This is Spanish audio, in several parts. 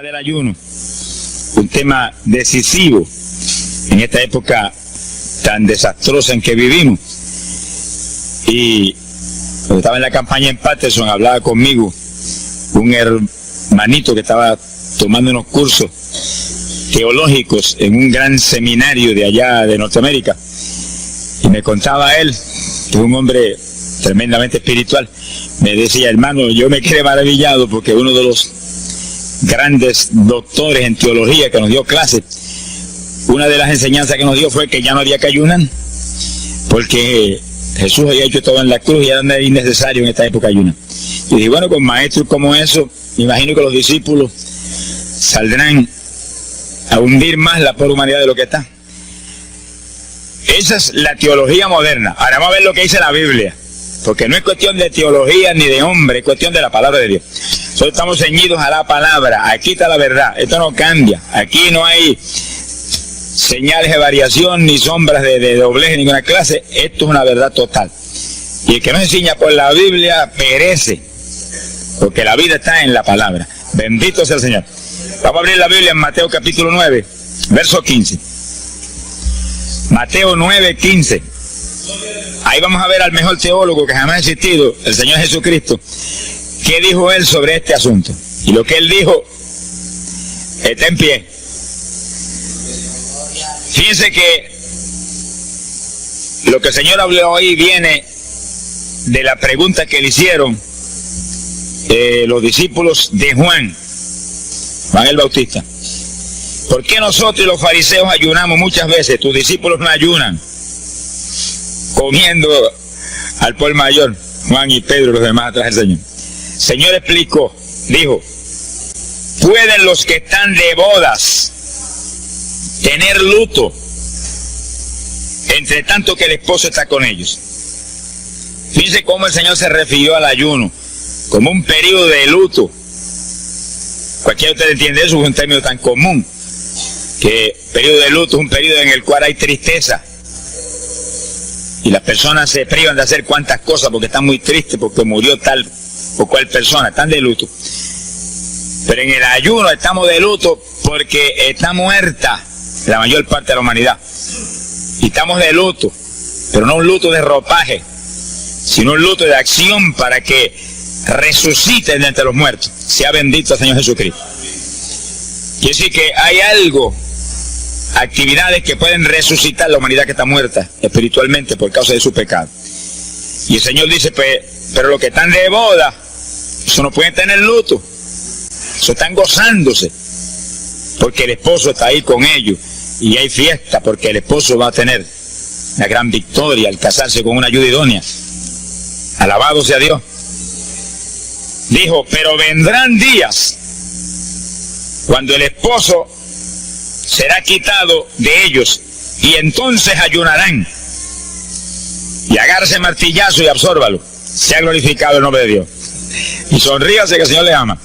Del ayuno, un tema decisivo en esta época tan desastrosa en que vivimos. Y cuando estaba en la campaña en Patterson, hablaba conmigo un hermanito que estaba tomando unos cursos teológicos en un gran seminario de allá de Norteamérica, y me contaba él, que es un hombre tremendamente espiritual, me decía: hermano, yo me quedé maravillado porque uno de los grandes doctores en teología que nos dio clases, una de las enseñanzas que nos dio fue que ya no había que ayunar, porque Jesús había hecho todo en la cruz y era innecesario en esta época ayunar. Y dije, bueno, con maestros como eso, me imagino que los discípulos saldrán a hundir más la pobre humanidad de lo que está. Esa es la teología moderna. Ahora vamos a ver lo que dice la Biblia, porque no es cuestión de teología ni de hombre, es cuestión de la palabra de Dios. Nosotros estamos ceñidos a la palabra, aquí está la verdad, esto no cambia, aquí no hay señales de variación ni sombras de doblez de ninguna clase, esto es una verdad total. Y el que no enseña por la Biblia perece, porque la vida está en la palabra. Bendito sea el Señor. Vamos a abrir la Biblia en Mateo capítulo 9, verso 15. Mateo 9, 15. Ahí vamos a ver al mejor teólogo que jamás ha existido, el Señor Jesucristo. ¿Qué dijo él sobre este asunto? Y lo que él dijo está en pie. Fíjense que lo que el Señor habló hoy viene de la pregunta que le hicieron los discípulos de Juan el Bautista. ¿Por qué nosotros y los fariseos ayunamos muchas veces? Tus discípulos no ayunan, comiendo al por mayor, Juan y Pedro y los demás atrás del Señor. El Señor explicó, dijo: ¿pueden los que están de bodas tener luto entre tanto que el esposo está con ellos? Fíjense cómo el Señor se refirió al ayuno como un periodo de luto. Cualquiera de ustedes entiende eso, es un término tan común, que periodo de luto es un periodo en el cual hay tristeza y las personas se privan de hacer cuantas cosas porque están muy tristes porque murió tal o cual persona, están de luto. Pero en el ayuno estamos de luto porque está muerta la mayor parte de la humanidad. Y estamos de luto, pero no un luto de ropaje, sino un luto de acción para que resuciten de entre los muertos. Sea bendito el Señor Jesucristo. Quiere decir que hay algo, actividades que pueden resucitar la humanidad que está muerta espiritualmente por causa de su pecado. Y el Señor dice, pero los que están de boda, eso no pueden tener luto, eso están gozándose, porque el esposo está ahí con ellos, y hay fiesta porque el esposo va a tener una gran victoria al casarse con una ayuda idónea. Alabado sea Dios. Dijo, pero vendrán días cuando el esposo será quitado de ellos, y entonces ayunarán. Y agárrese martillazo y absórbalo. Sea glorificado el nombre de Dios. Y sonríase que el Señor le ama.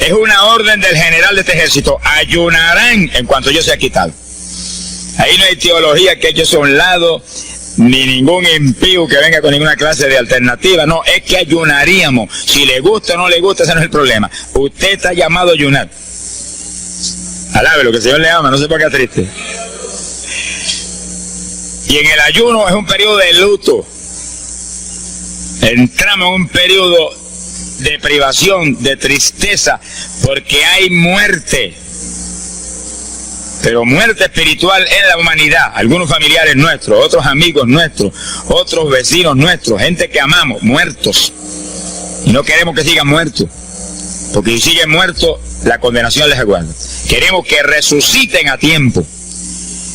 Es una orden del general de este ejército. Ayunarán en cuanto yo sea quitado. Ahí no hay teología que eche a un lado, ni ningún impío que venga con ninguna clase de alternativa. No, es que ayunaríamos. Si le gusta o no le gusta, ese no es el problema. Usted está llamado a ayunar. Alábelo, que el Señor le ama, no se ponga triste. Y en el ayuno es un periodo de luto. Entramos en un periodo de privación, de tristeza, porque hay muerte. Pero muerte espiritual en la humanidad. Algunos familiares nuestros, otros amigos nuestros, otros vecinos nuestros, gente que amamos, muertos. Y no queremos que sigan muertos, porque si siguen muertos, la condenación les aguarda. Queremos que resuciten a tiempo.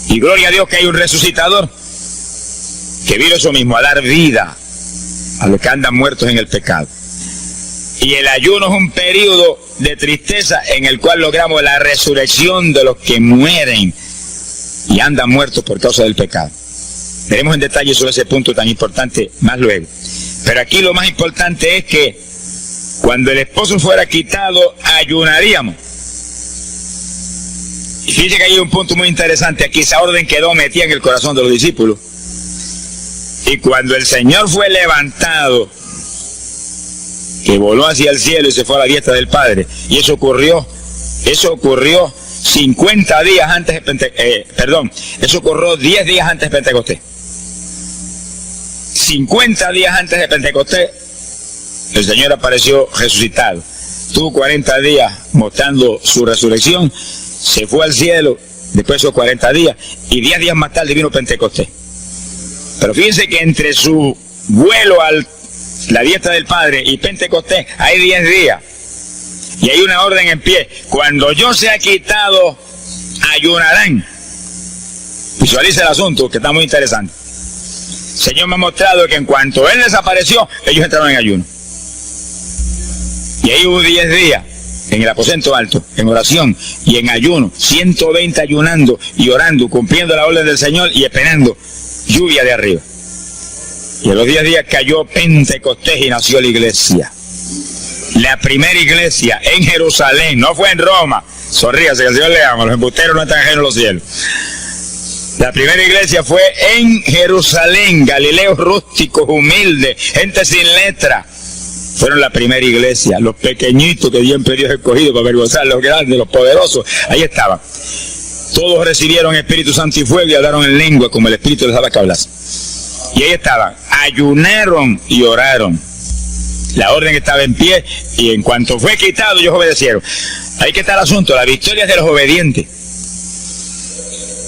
Y gloria a Dios que hay un resucitador que vino eso mismo, a dar vida a los que andan muertos en el pecado. Y el ayuno es un periodo de tristeza en el cual logramos la resurrección de los que mueren y andan muertos por causa del pecado. Veremos en detalle sobre ese punto tan importante más luego. Pero aquí lo más importante es que cuando el esposo fuera quitado, ayunaríamos. Y fíjense que hay un punto muy interesante aquí. Esa orden quedó metida en el corazón de los discípulos. Y cuando el Señor fue levantado, que voló hacia el cielo y se fue a la diestra del Padre, y eso ocurrió Eso ocurrió 50 días antes de eso ocurrió 10 días antes de Pentecostés. 50 días antes de Pentecostés, el Señor apareció resucitado. Tuvo 40 días mostrando su resurrección, se fue al cielo después de esos 40 días, y 10 días más tarde vino Pentecostés. Pero fíjense que entre su vuelo a la diestra del Padre y Pentecostés hay 10 días. Y hay una orden en pie. Cuando yo sea quitado, ayunarán. Visualiza el asunto, que está muy interesante. El Señor me ha mostrado que en cuanto Él desapareció, ellos entraron en ayuno. Y ahí hubo 10 días en el aposento alto, en oración y en ayuno, 120 ayunando y orando, cumpliendo la orden del Señor y esperando lluvia de arriba. Y en los 10 días cayó Pentecostés y nació la iglesia. La primera iglesia en Jerusalén, no fue en Roma. Sonríase, que el Señor le ama, los embusteros no están ajenos a los cielos. La primera iglesia fue en Jerusalén, Galileos rústicos, humildes, gente sin letra. Fueron la primera iglesia, los pequeñitos que siempre Dios ha escogido para avergonzar, los grandes, los poderosos, ahí estaban. Todos recibieron Espíritu Santo y fuego y hablaron en lengua como el Espíritu les daba que hablasen. Y ahí estaban, ayunaron y oraron. La orden estaba en pie y en cuanto fue quitado ellos obedecieron. Ahí que está el asunto, la victoria es de los obedientes.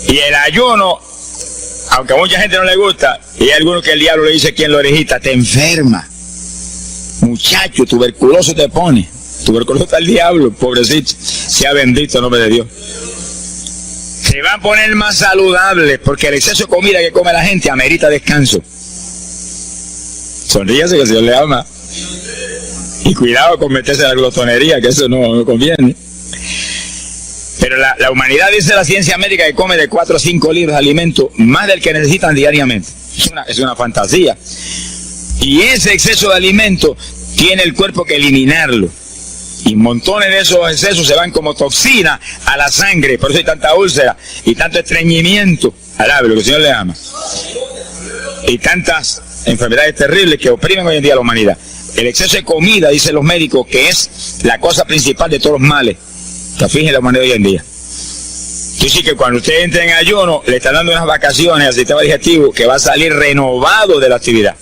Y el ayuno, aunque a mucha gente no le gusta, y hay algunos que el diablo le dice aquí en la orejita, te enferma. Muchacho, tuberculoso te pone. Tuberculoso está el diablo, pobrecito. Sea bendito el nombre de Dios. Se va a poner más saludable porque el exceso de comida que come la gente amerita descanso. Sonríase que el Señor le ama. Y cuidado con meterse en la glotonería, que eso no conviene. Pero la humanidad, dice la ciencia médica, que come de 4 a 5 libras de alimento, más del que necesitan diariamente. Es una fantasía. Y ese exceso de alimento tiene el cuerpo que eliminarlo. Y montones de esos excesos se van como toxina a la sangre. Por eso hay tanta úlcera y tanto estreñimiento. Alabe, lo que el Señor le ama. Y tantas enfermedades terribles que oprimen hoy en día a la humanidad. El exceso de comida, dicen los médicos, que es la cosa principal de todos los males que afligen la humanidad hoy en día. Quiere decir que cuando usted entre en ayuno, le están dando unas vacaciones al sistema digestivo que va a salir renovado de la actividad.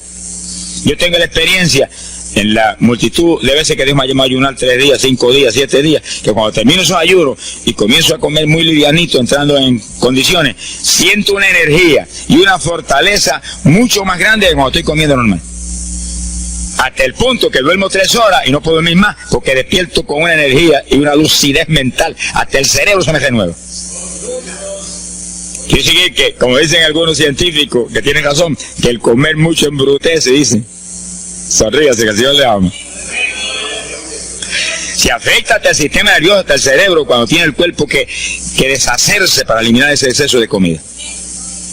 Yo tengo la experiencia en la multitud de veces que Dios me ha llamado a ayunar 3 días, 5 días, 7 días, que cuando termino esos ayunos y comienzo a comer muy livianito, entrando en condiciones, siento una energía y una fortaleza mucho más grande que cuando estoy comiendo normal. Hasta el punto que duermo 3 horas y no puedo dormir más porque despierto con una energía y una lucidez mental. Hasta el cerebro se me renueva. Quiere decir que, como dicen algunos científicos que tienen razón, que el comer mucho embrutece, dicen. Sonríase, que el Señor le ama. Se afecta hasta el sistema nervioso, hasta el cerebro, cuando tiene el cuerpo que deshacerse para eliminar ese exceso de comida.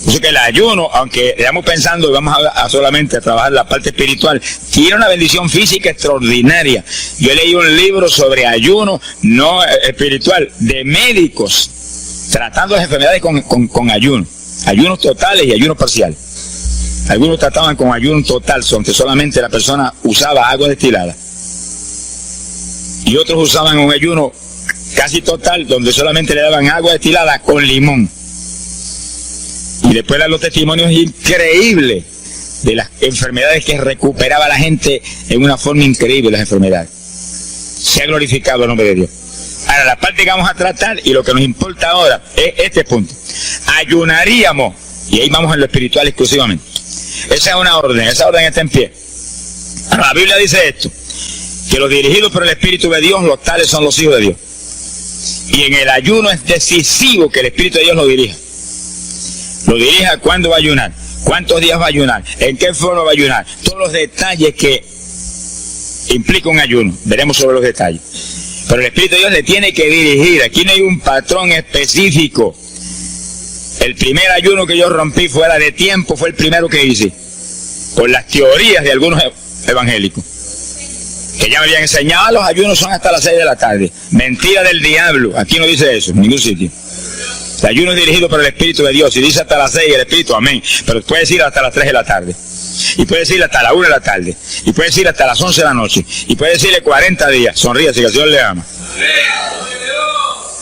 Por eso que el ayuno, aunque estamos pensando y vamos a solamente a trabajar la parte espiritual, tiene una bendición física extraordinaria. Yo leí un libro sobre ayuno no espiritual, de médicos, tratando las enfermedades con ayuno. Ayunos totales y ayunos parciales. Algunos trataban con ayuno total, donde solamente la persona usaba agua destilada. Y otros usaban un ayuno casi total, donde solamente le daban agua destilada con limón. Y después dan los testimonios increíbles de las enfermedades que recuperaba la gente en una forma increíble, las enfermedades. Se ha glorificado el nombre de Dios. Ahora, la parte que vamos a tratar y lo que nos importa ahora es este punto. Ayunaríamos, y ahí vamos en lo espiritual exclusivamente. Esa es una orden, esa orden está en pie. Ahora, la Biblia dice esto, que los dirigidos por el Espíritu de Dios, los tales son los hijos de Dios. Y en el ayuno es decisivo que el Espíritu de Dios lo dirija. Lo dirija cuándo va a ayunar, cuántos días va a ayunar, en qué forma va a ayunar, todos los detalles que implica un ayuno, veremos sobre los detalles. Pero el Espíritu de Dios le tiene que dirigir, aquí no hay un patrón específico. El primer ayuno que yo rompí fuera de tiempo fue el primero que hice, por las teorías de algunos evangélicos, que ya me habían enseñado, los ayunos son hasta las 6 de la tarde. Mentira del diablo, aquí no dice eso, en ningún sitio. El ayuno es dirigido por el Espíritu de Dios, y dice hasta las 6 el Espíritu, amén, pero puede decir hasta las 3 de la tarde, y puede decir hasta la 1 de la tarde, y puede decir hasta las 11 de la noche, y puede decirle 40 días, sonríase que el Señor le ama.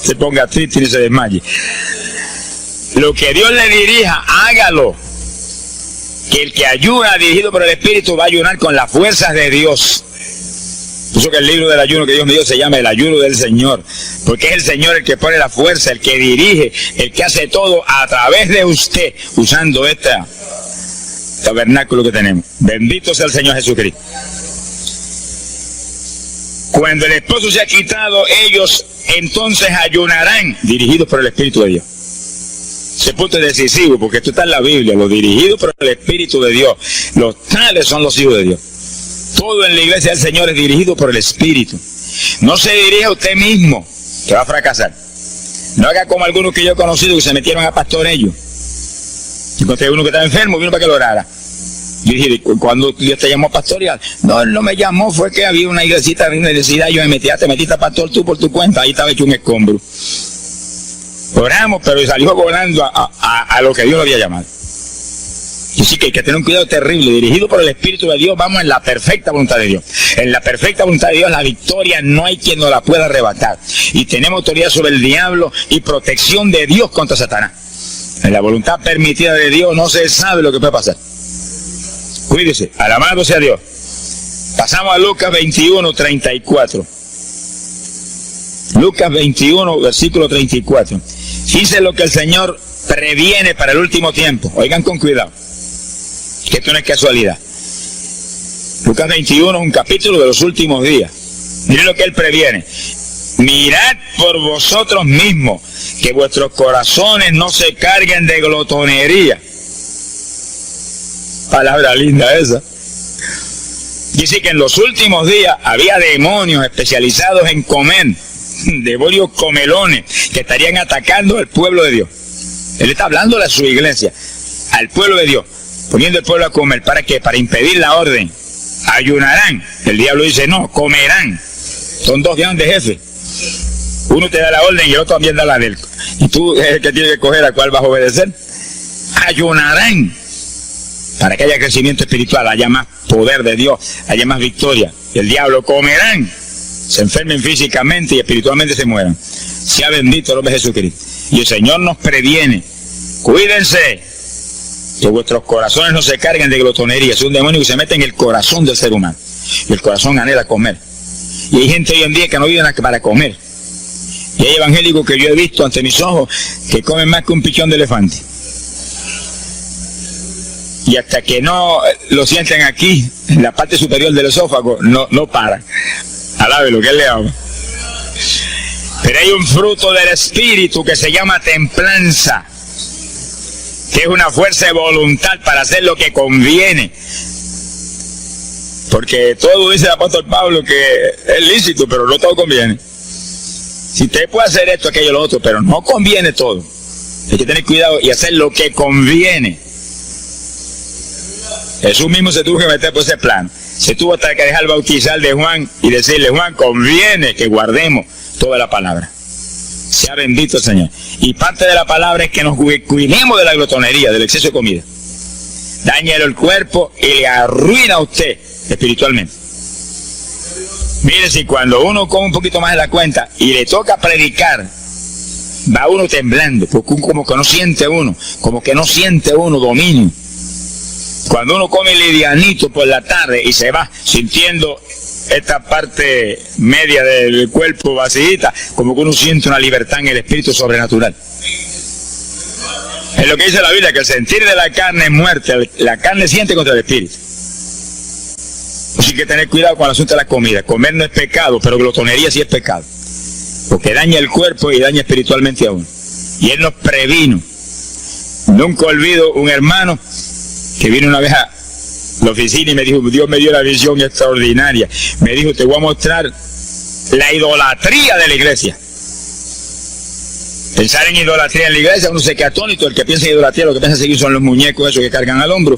se ponga triste ni se desmaye. Lo que Dios le dirija, hágalo. Que el que ayuna dirigido por el Espíritu va a ayunar con las fuerzas de Dios. Por eso que el libro del ayuno que Dios me dio se llama el ayuno del Señor. Porque es el Señor el que pone la fuerza, el que dirige, el que hace todo a través de usted, usando este tabernáculo que tenemos. Bendito sea el Señor Jesucristo. Cuando el esposo se ha quitado, ellos entonces ayunarán, dirigidos por el Espíritu de Dios. Ese punto es decisivo, porque esto está en la Biblia, los dirigidos por el Espíritu de Dios. Los tales son los hijos de Dios. Todo en la iglesia del Señor es dirigido por el Espíritu. No se dirige a usted mismo, que va a fracasar. No haga como algunos que yo he conocido que se metieron a pastor ellos. Encontré uno que estaba enfermo, vino para que lo orara. Yo dije, cuando Dios te llamó a pastorear, no, él no me llamó, fue que había una iglesita, había una necesidad, yo me metí, te metiste a pastor tú por tu cuenta, ahí estaba hecho un escombro. Oramos, pero salió volando a lo que Dios lo había llamado. Y sí que hay que tener un cuidado terrible, dirigido por el Espíritu de Dios, vamos en la perfecta voluntad de Dios. En la perfecta voluntad de Dios, la victoria no hay quien nos la pueda arrebatar. Y tenemos autoridad sobre el diablo y protección de Dios contra Satanás. En la voluntad permitida de Dios no se sabe lo que puede pasar. Cuídese, alabado sea Dios. Pasamos a Lucas 21, 34. Lucas 21, versículo 34. Fíjense lo que el Señor previene para el último tiempo. Oigan con cuidado, que esto no es casualidad. Lucas 21 es un capítulo de los últimos días. Miren lo que Él previene. Mirad por vosotros mismos, que vuestros corazones no se carguen de glotonería. Palabra linda esa. Dice que en los últimos días había demonios especializados en comer, demonios comelones que estarían atacando al pueblo de Dios. Él está hablando a su iglesia, al pueblo de Dios, poniendo al pueblo a comer. ¿Para qué? Para impedir la orden. Ayunarán. El diablo dice, no, comerán. Son dos grandes jefes. Uno te da la orden y el otro también da la del. Y tú es el que tiene que escoger a cuál vas a obedecer. Ayunarán. Para que haya crecimiento espiritual, haya más poder de Dios, haya más victoria. El diablo comerán, se enfermen físicamente y espiritualmente se mueran. Sea bendito el nombre de Jesucristo. Y el Señor nos previene. Cuídense, que vuestros corazones no se carguen de glotonería. Es un demonio que se mete en el corazón del ser humano. Y el corazón anhela comer. Y hay gente hoy en día que no vive para comer. Y hay evangélicos que yo he visto ante mis ojos que comen más que un pichón de elefante. Y hasta que no lo sienten aquí, en la parte superior del esófago, no paran. Alabe lo que Él le ama. Pero hay un fruto del Espíritu que se llama templanza, que es una fuerza de voluntad para hacer lo que conviene. Porque todo dice el apóstol Pablo que es lícito, pero no todo conviene. Si usted puede hacer esto, aquello, lo otro, pero no conviene todo. Hay que tener cuidado y hacer lo que conviene. Jesús mismo se tuvo que meter por ese plan. Se tuvo hasta que dejar bautizar de Juan y decirle, Juan, conviene que guardemos toda la palabra. Sea bendito el Señor. Y parte de la palabra es que nos cuidemos de la glotonería, del exceso de comida. Dáñelo el cuerpo y le arruina a usted espiritualmente. Mire, si cuando uno come un poquito más de la cuenta y le toca predicar, va uno temblando, porque como que no siente uno dominio. Cuando uno come livianito por la tarde y se va sintiendo esta parte media del cuerpo vacíita, como que uno siente una libertad en el espíritu sobrenatural. Es lo que dice la Biblia, que el sentir de la carne es muerte, la carne siente contra el espíritu. Así que tener cuidado con el asunto de la comida. Comer no es pecado, pero glotonería sí es pecado, porque daña el cuerpo y daña espiritualmente a uno. Y Él nos previno. Nunca olvido un hermano que vino una vez a la oficina y me dijo, Dios me dio la visión extraordinaria. Me dijo, te voy a mostrar la idolatría de la iglesia. Pensar en idolatría en la iglesia, uno se queda atónito. El que piensa en idolatría, lo que piensa seguir son los muñecos esos que cargan al hombro.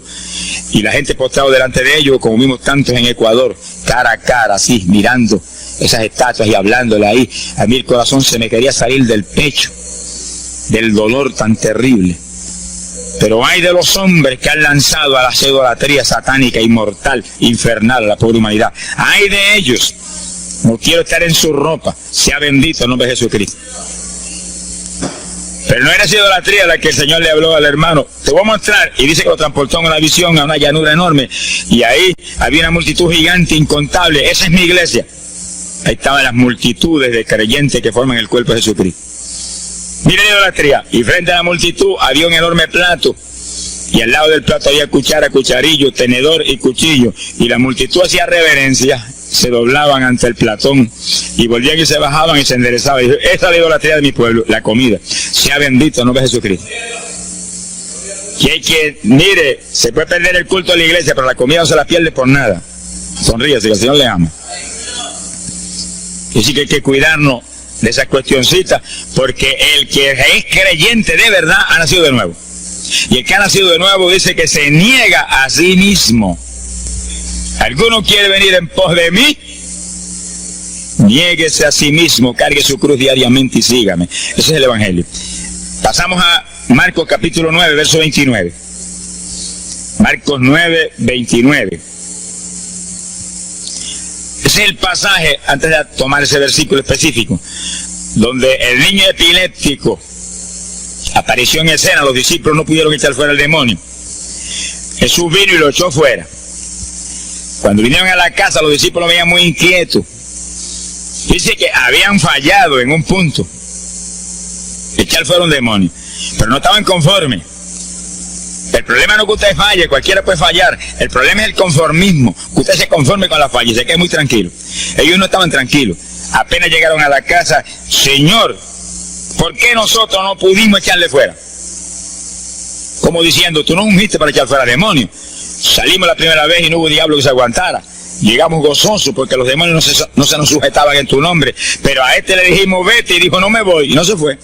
Y la gente postrado delante de ellos, como vimos tantos en Ecuador, cara a cara, así, mirando esas estatuas y hablándole ahí. A mí el corazón se me quería salir del pecho, del dolor tan terrible. Pero hay de los hombres que han lanzado a la idolatría satánica, inmortal, infernal a la pobre humanidad. Hay de ellos. No quiero estar en su ropa. Sea bendito el nombre de Jesucristo. Pero no era esa idolatría la que el Señor le habló al hermano. Te voy a mostrar. Y dice que lo transportó en una visión a una llanura enorme. Y ahí había una multitud gigante, incontable. Esa es mi iglesia. Ahí estaban las multitudes de creyentes que forman el cuerpo de Jesucristo. Mira la idolatría. Y frente a la multitud había un enorme plato. Y al lado del plato había cuchara, cucharillo, tenedor y cuchillo. Y la multitud hacía reverencia. Se doblaban ante el platón y volvían y se bajaban y se enderezaban. Y dijo, esta es la idolatría de mi pueblo, la comida. Sea bendito el nombre de Jesucristo. Mire, se puede perder el culto de la iglesia, pero la comida no se la pierde por nada. Sonríe, si el Señor le ama. Y sí que hay que cuidarnos de esas cuestioncitas, porque el que es creyente de verdad ha nacido de nuevo. Y el que ha nacido de nuevo dice que se niega a sí mismo. ¿Alguno quiere venir en pos de mí? Niéguese a sí mismo, cargue su cruz diariamente y sígame. Ese es el Evangelio. Pasamos a Marcos capítulo 9, verso 29. Marcos 9, 29. Ese es el pasaje, antes de tomar ese versículo específico, donde el niño epiléptico apareció en escena. Los discípulos no pudieron echar fuera el demonio. Jesús vino y lo echó fuera. Cuando vinieron a la casa, los discípulos veían muy inquietos. Dice que habían fallado en un punto. Echar fuera un demonio. Pero no estaban conformes. El problema no es que usted falle, cualquiera puede fallar. El problema es el conformismo. Que usted se conforme con la falla y se quede muy tranquilo. Ellos no estaban tranquilos. Apenas llegaron a la casa, Señor, ¿por qué nosotros no pudimos echarle fuera? Como diciendo, tú no ungiste para echar fuera demonios. Salimos la primera vez y no hubo diablo que se aguantara. Llegamos gozosos porque los demonios no se nos sujetaban en tu nombre. Pero a este le dijimos, vete, y dijo, no me voy, y no se fue.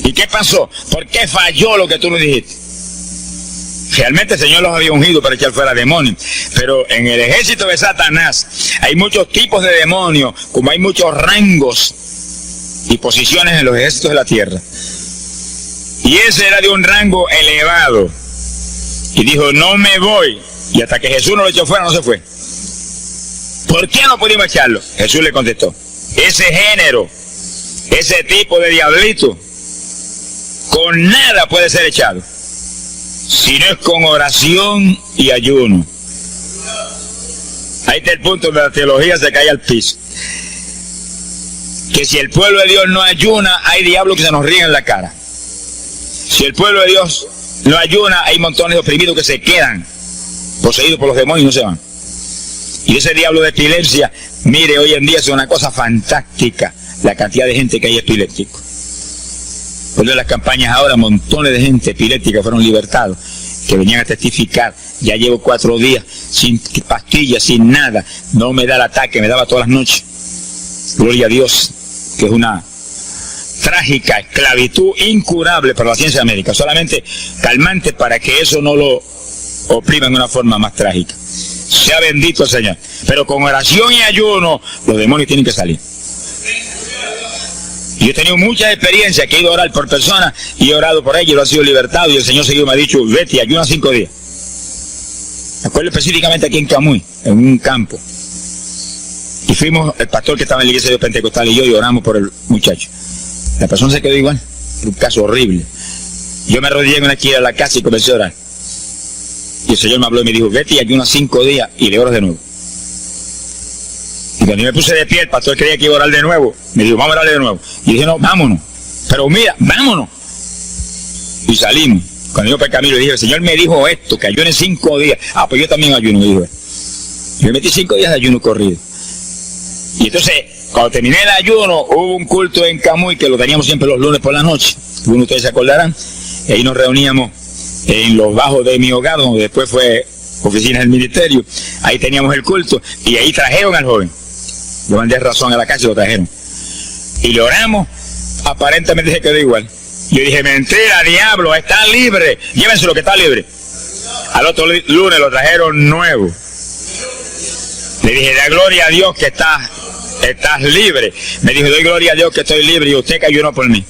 ¿Y qué pasó? ¿Por qué falló lo que tú nos dijiste? Realmente el Señor los había ungido para echar fuera demonios. Pero en el ejército de Satanás hay muchos tipos de demonios, como hay muchos rangos y posiciones en los ejércitos de la tierra. Y ese era de un rango elevado. Y dijo, no me voy. Y hasta que Jesús no lo echó fuera, no se fue. ¿Por qué no pudimos echarlo? Jesús le contestó, ese género, ese tipo de diablito, con nada puede ser echado, si no es con oración y ayuno. Ahí está el punto donde la teología se cae al piso. Que si el pueblo de Dios no ayuna, hay diablos que se nos ríen en la cara. Si el pueblo de Dios no ayuna, hay montones de oprimidos que se quedan poseídos por los demonios y no se van. Y ese diablo de epilepsia, mire, hoy en día es una cosa fantástica la cantidad de gente que hay epiléptico. Por las campañas ahora, montones de gente epiléptica fueron libertados, que venían a testificar. Ya llevo 4 días sin pastillas, sin nada, no me da el ataque, me daba todas las noches. Gloria a Dios, que es una trágica esclavitud incurable para la ciencia médica, solamente calmante para que eso no lo oprima en una forma más trágica. Sea bendito el Señor. Pero con oración y ayuno, los demonios tienen que salir. Y yo he tenido mucha experiencia, que he ido a orar por personas y he orado por ellos, lo han sido libertados, y el Señor seguido me ha dicho, vete y ayuna 5 días. Me acuerdo específicamente aquí en Camuy, en un campo. Y fuimos, el pastor que estaba en la iglesia de Pentecostal y yo, y oramos por el muchacho. La persona se quedó igual, un caso horrible. Yo me arrodillé en una esquina de la casa y comencé a orar. Y el Señor me habló y me dijo, vete y ayuna 5 días y le oras de nuevo. Y cuando yo me puse de pie, el pastor creía que iba a orar de nuevo. Me dijo, vamos a orarle de nuevo. Y dije, no, vámonos. Pero mira, vámonos. Y salimos. Cuando yo por el camino le dije, el Señor me dijo esto, que ayune 5 días. Ah, pues yo también ayuno, me dijo él. Yo me metí 5 días de ayuno corrido. Y entonces, cuando terminé el ayuno, hubo un culto en Camuy, que lo teníamos siempre los lunes por la noche. Algunos de ustedes se acordarán. Y ahí nos reuníamos en los bajos de mi hogar, donde después fue oficinas del ministerio. Ahí teníamos el culto. Y ahí trajeron al joven. Yo mandé razón a la casa y lo trajeron. Y le oramos, aparentemente se quedó igual. Yo dije, mentira, diablo, está libre. Llévenselo que está libre. Al otro lunes lo trajeron nuevo. Le dije, da gloria a Dios que estás libre. Me dijo, doy gloria a Dios que estoy libre y usted que ayunó por mí.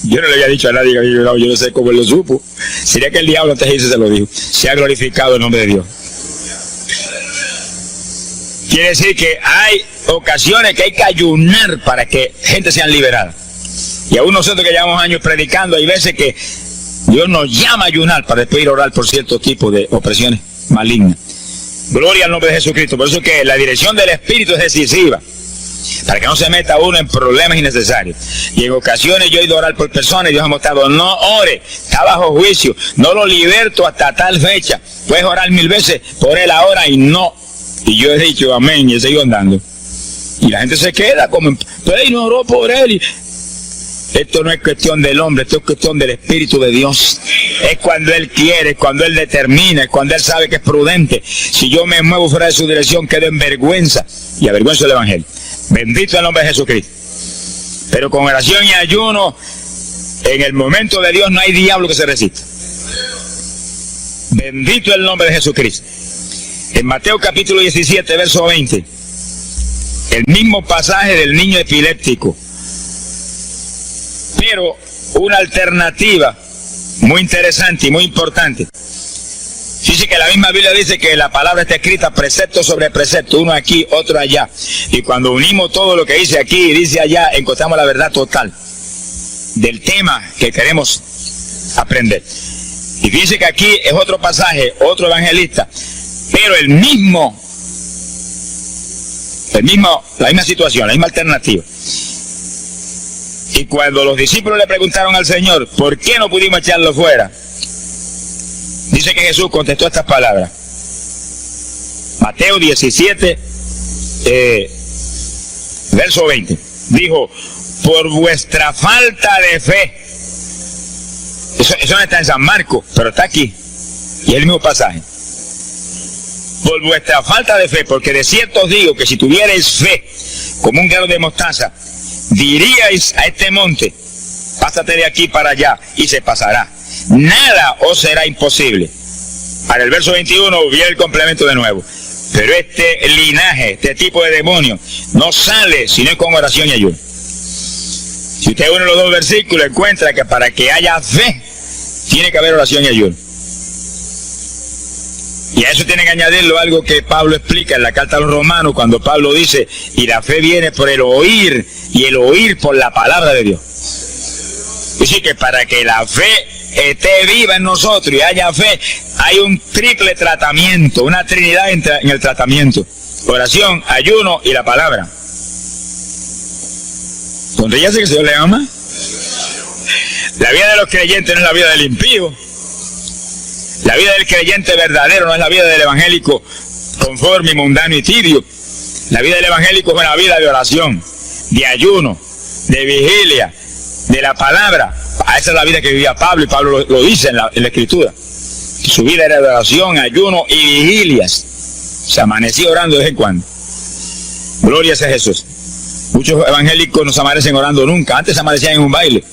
Yo no le había dicho a nadie que había ayunado, yo no sé cómo él lo supo. Sería que el diablo antes de irse se lo dijo. Se ha glorificado el nombre de Dios. Quiere decir que hay ocasiones que hay que ayunar para que gente sea liberada. Y aún nosotros que llevamos años predicando, hay veces que Dios nos llama a ayunar para después ir a orar por cierto tipo de opresiones malignas. Gloria al nombre de Jesucristo. Por eso que la dirección del Espíritu es decisiva, para que no se meta uno en problemas innecesarios. Y en ocasiones yo he ido a orar por personas y Dios ha mostrado, no ore, está bajo juicio, no lo liberto hasta tal fecha. Puedes orar 1000 veces por él ahora y no. Y yo he dicho amén y he seguido andando. Y la gente se queda como, pero él no oró por él. Y esto no es cuestión del hombre, esto es cuestión del Espíritu de Dios. Es cuando Él quiere, es cuando Él determina, es cuando Él sabe que es prudente. Si yo me muevo fuera de su dirección, quedo en vergüenza y avergüenzo el Evangelio. Bendito el nombre de Jesucristo. Pero con oración y ayuno, en el momento de Dios no hay diablo que se resista. Bendito el nombre de Jesucristo. En Mateo capítulo 17, verso 20, el mismo pasaje del niño epiléptico, pero una alternativa muy interesante y muy importante. Dice que la misma Biblia dice que la palabra está escrita precepto sobre precepto, uno aquí, otro allá. Y cuando unimos todo lo que dice aquí y dice allá, encontramos la verdad total del tema que queremos aprender. Y dice que aquí es otro pasaje, otro evangelista, pero la misma situación, la misma alternativa. Y cuando los discípulos le preguntaron al Señor, ¿por qué no pudimos echarlo fuera? Dice que Jesús contestó estas palabras. Mateo 17, verso 20. Dijo, por vuestra falta de fe. Eso no está en San Marcos, pero está aquí. Y es el mismo pasaje. Por vuestra falta de fe, porque de cierto os digo que si tuvierais fe como un grano de mostaza, diríais a este monte, pásate de aquí para allá, y se pasará. Nada os será imposible. Para el verso 21 viene el complemento de nuevo. Pero este linaje, este tipo de demonio, no sale sino con oración y ayuno. Si usted une los dos versículos, encuentra que para que haya fe, tiene que haber oración y ayuno. Y a eso tiene que añadirlo algo que Pablo explica en la carta a los Romanos, cuando Pablo dice, y la fe viene por el oír, y el oír por la palabra de Dios. Dice que para que la fe esté viva en nosotros y haya fe, hay un triple tratamiento, una trinidad en el tratamiento: oración, ayuno y la palabra. ¿Donde ya sé que el Señor le ama? La vida de los creyentes no es la vida del impío. La vida del creyente verdadero no es la vida del evangélico conforme, mundano y tibio. La vida del evangélico es una vida de oración, de ayuno, de vigilia, de la palabra. Esa es la vida que vivía Pablo, y Pablo lo dice en la Escritura. Su vida era de oración, ayuno y vigilias. Se amanecía orando de vez en cuando. Gloria sea Jesús. Muchos evangélicos no se amanecen orando nunca. Antes se amanecían en un baile,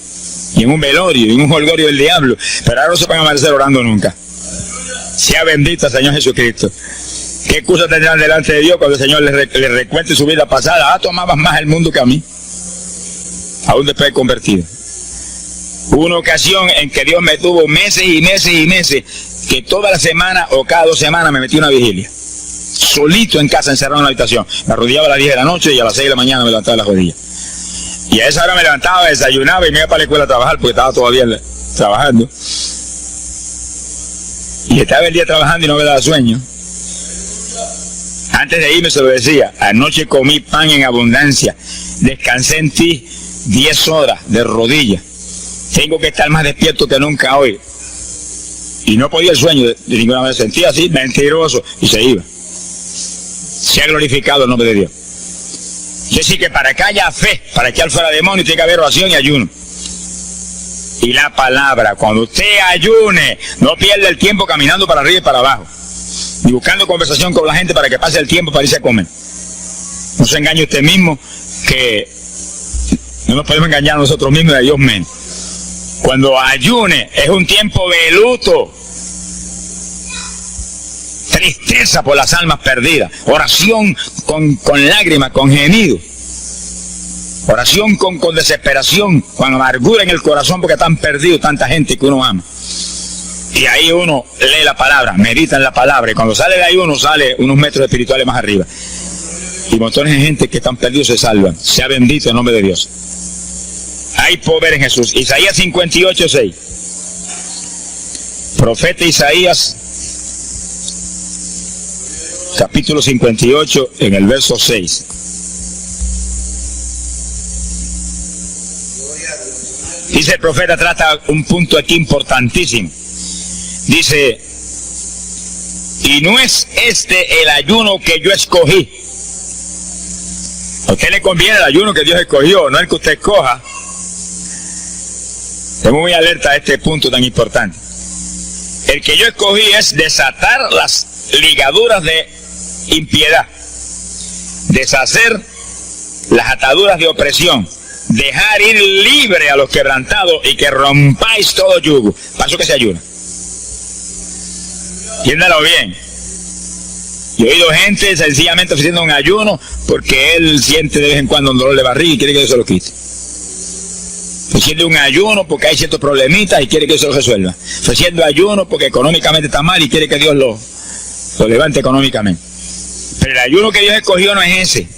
y en un velorio, y en un holgorio del diablo. Pero ahora no se pueden amanecer orando nunca. Sea bendito el Señor Jesucristo. ¿Qué excusa tendrán delante de Dios cuando el Señor les recuente su vida pasada? Ah, tomabas más el mundo que a mí, aún después de convertido. Hubo una ocasión en que Dios me tuvo meses y meses y meses, que toda la semana o cada 2 semanas me metí una vigilia. Solito en casa, encerrado en la habitación. Me arrodillaba a las 10 de la noche y a las 6 de la mañana me levantaba de las rodillas. Y a esa hora me levantaba, desayunaba y me iba para la escuela a trabajar, porque estaba todavía trabajando. Y estaba el día trabajando y no me daba sueño. Antes de irme se lo decía: anoche comí pan en abundancia, descansé en ti 10 horas de rodillas, tengo que estar más despierto que nunca hoy. Y no podía el sueño de ninguna manera, sentía así, mentiroso, y se iba. Se ha glorificado el nombre de Dios. Es decir, que para que haya fe, para echar fuera demonios, tiene que haber oración y ayuno. Y la palabra, cuando usted ayune, no pierda el tiempo caminando para arriba y para abajo, ni buscando conversación con la gente para que pase el tiempo para irse a comer. No se engañe usted mismo, que no nos podemos engañar a nosotros mismos y a Dios menos. Cuando ayune es un tiempo de luto, tristeza por las almas perdidas, oración con lágrimas, con gemido, oración con desesperación, con amargura en el corazón porque están perdidos tanta gente que uno ama. Y ahí uno lee la palabra, medita en la palabra, y cuando sale de ahí uno sale unos metros espirituales más arriba. Y montones de gente que están perdidos se salvan. Sea bendito el nombre de Dios. Hay poder en Jesús. Isaías 58:6. Profeta Isaías, capítulo 58, en el verso 6. Dice el profeta, trata un punto aquí importantísimo. Dice, y no es este el ayuno que yo escogí. A usted le conviene el ayuno que Dios escogió, no el que usted escoja. Estamos muy alerta a este punto tan importante. El que yo escogí es desatar las ligaduras de impiedad, deshacer las ataduras de opresión, dejar ir libre a los quebrantados y que rompáis todo yugo. Para eso que se ayuna. Entiéndalo bien. Yo he oído gente sencillamente ofreciendo un ayuno porque él siente de vez en cuando un dolor de barriga y quiere que Dios se lo quite. Ofreciendo un ayuno porque hay ciertos problemitas y quiere que Dios se lo resuelva. Ofreciendo ayuno porque económicamente está mal y quiere que Dios lo levante económicamente. Pero el ayuno que Dios escogió no es ese.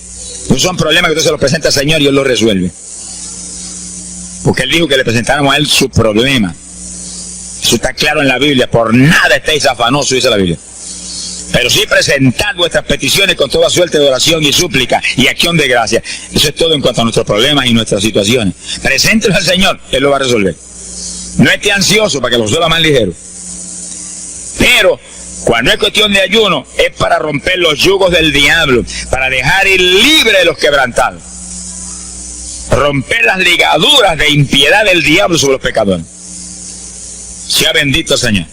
No son problemas que usted se los presenta al Señor y Dios los resuelve. Porque Él dijo que le presentáramos a Él su problema. Eso está claro en la Biblia. Por nada estéis afanosos, dice la Biblia. Pero sí presentad vuestras peticiones con toda suerte de oración y súplica y acción de gracia. Eso es todo en cuanto a nuestros problemas y nuestras situaciones. Preséntelos al Señor, Él lo va a resolver. No esté ansioso para que lo resuelva más ligero. Pero cuando es cuestión de ayuno, es para romper los yugos del diablo, para dejar ir libre de los quebrantados. Romper las ligaduras de impiedad del diablo sobre los pecadores. Sea bendito el Señor.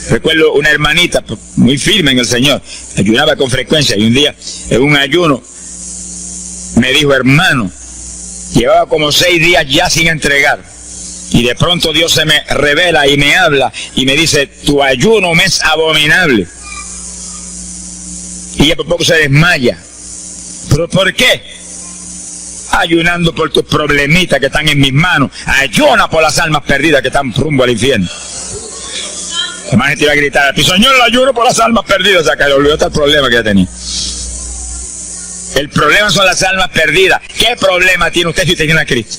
Recuerdo una hermanita muy firme en el Señor, ayunaba con frecuencia, y un día en un ayuno me dijo, hermano, llevaba como 6 días ya sin entregar, y de pronto Dios se me revela y me habla y me dice, tu ayuno me es abominable. Y ella por poco se desmaya. ¿Pero por qué? Ayunando por tus problemitas que están en mis manos. Ayuna por las almas perdidas que están rumbo al infierno. La más gente iba a gritar, Señor, el ayuno por las almas perdidas. O sea, que le olvidó hasta el problema que ya tenía. El problema son las almas perdidas. ¿Qué problema tiene usted si usted tiene a Cristo?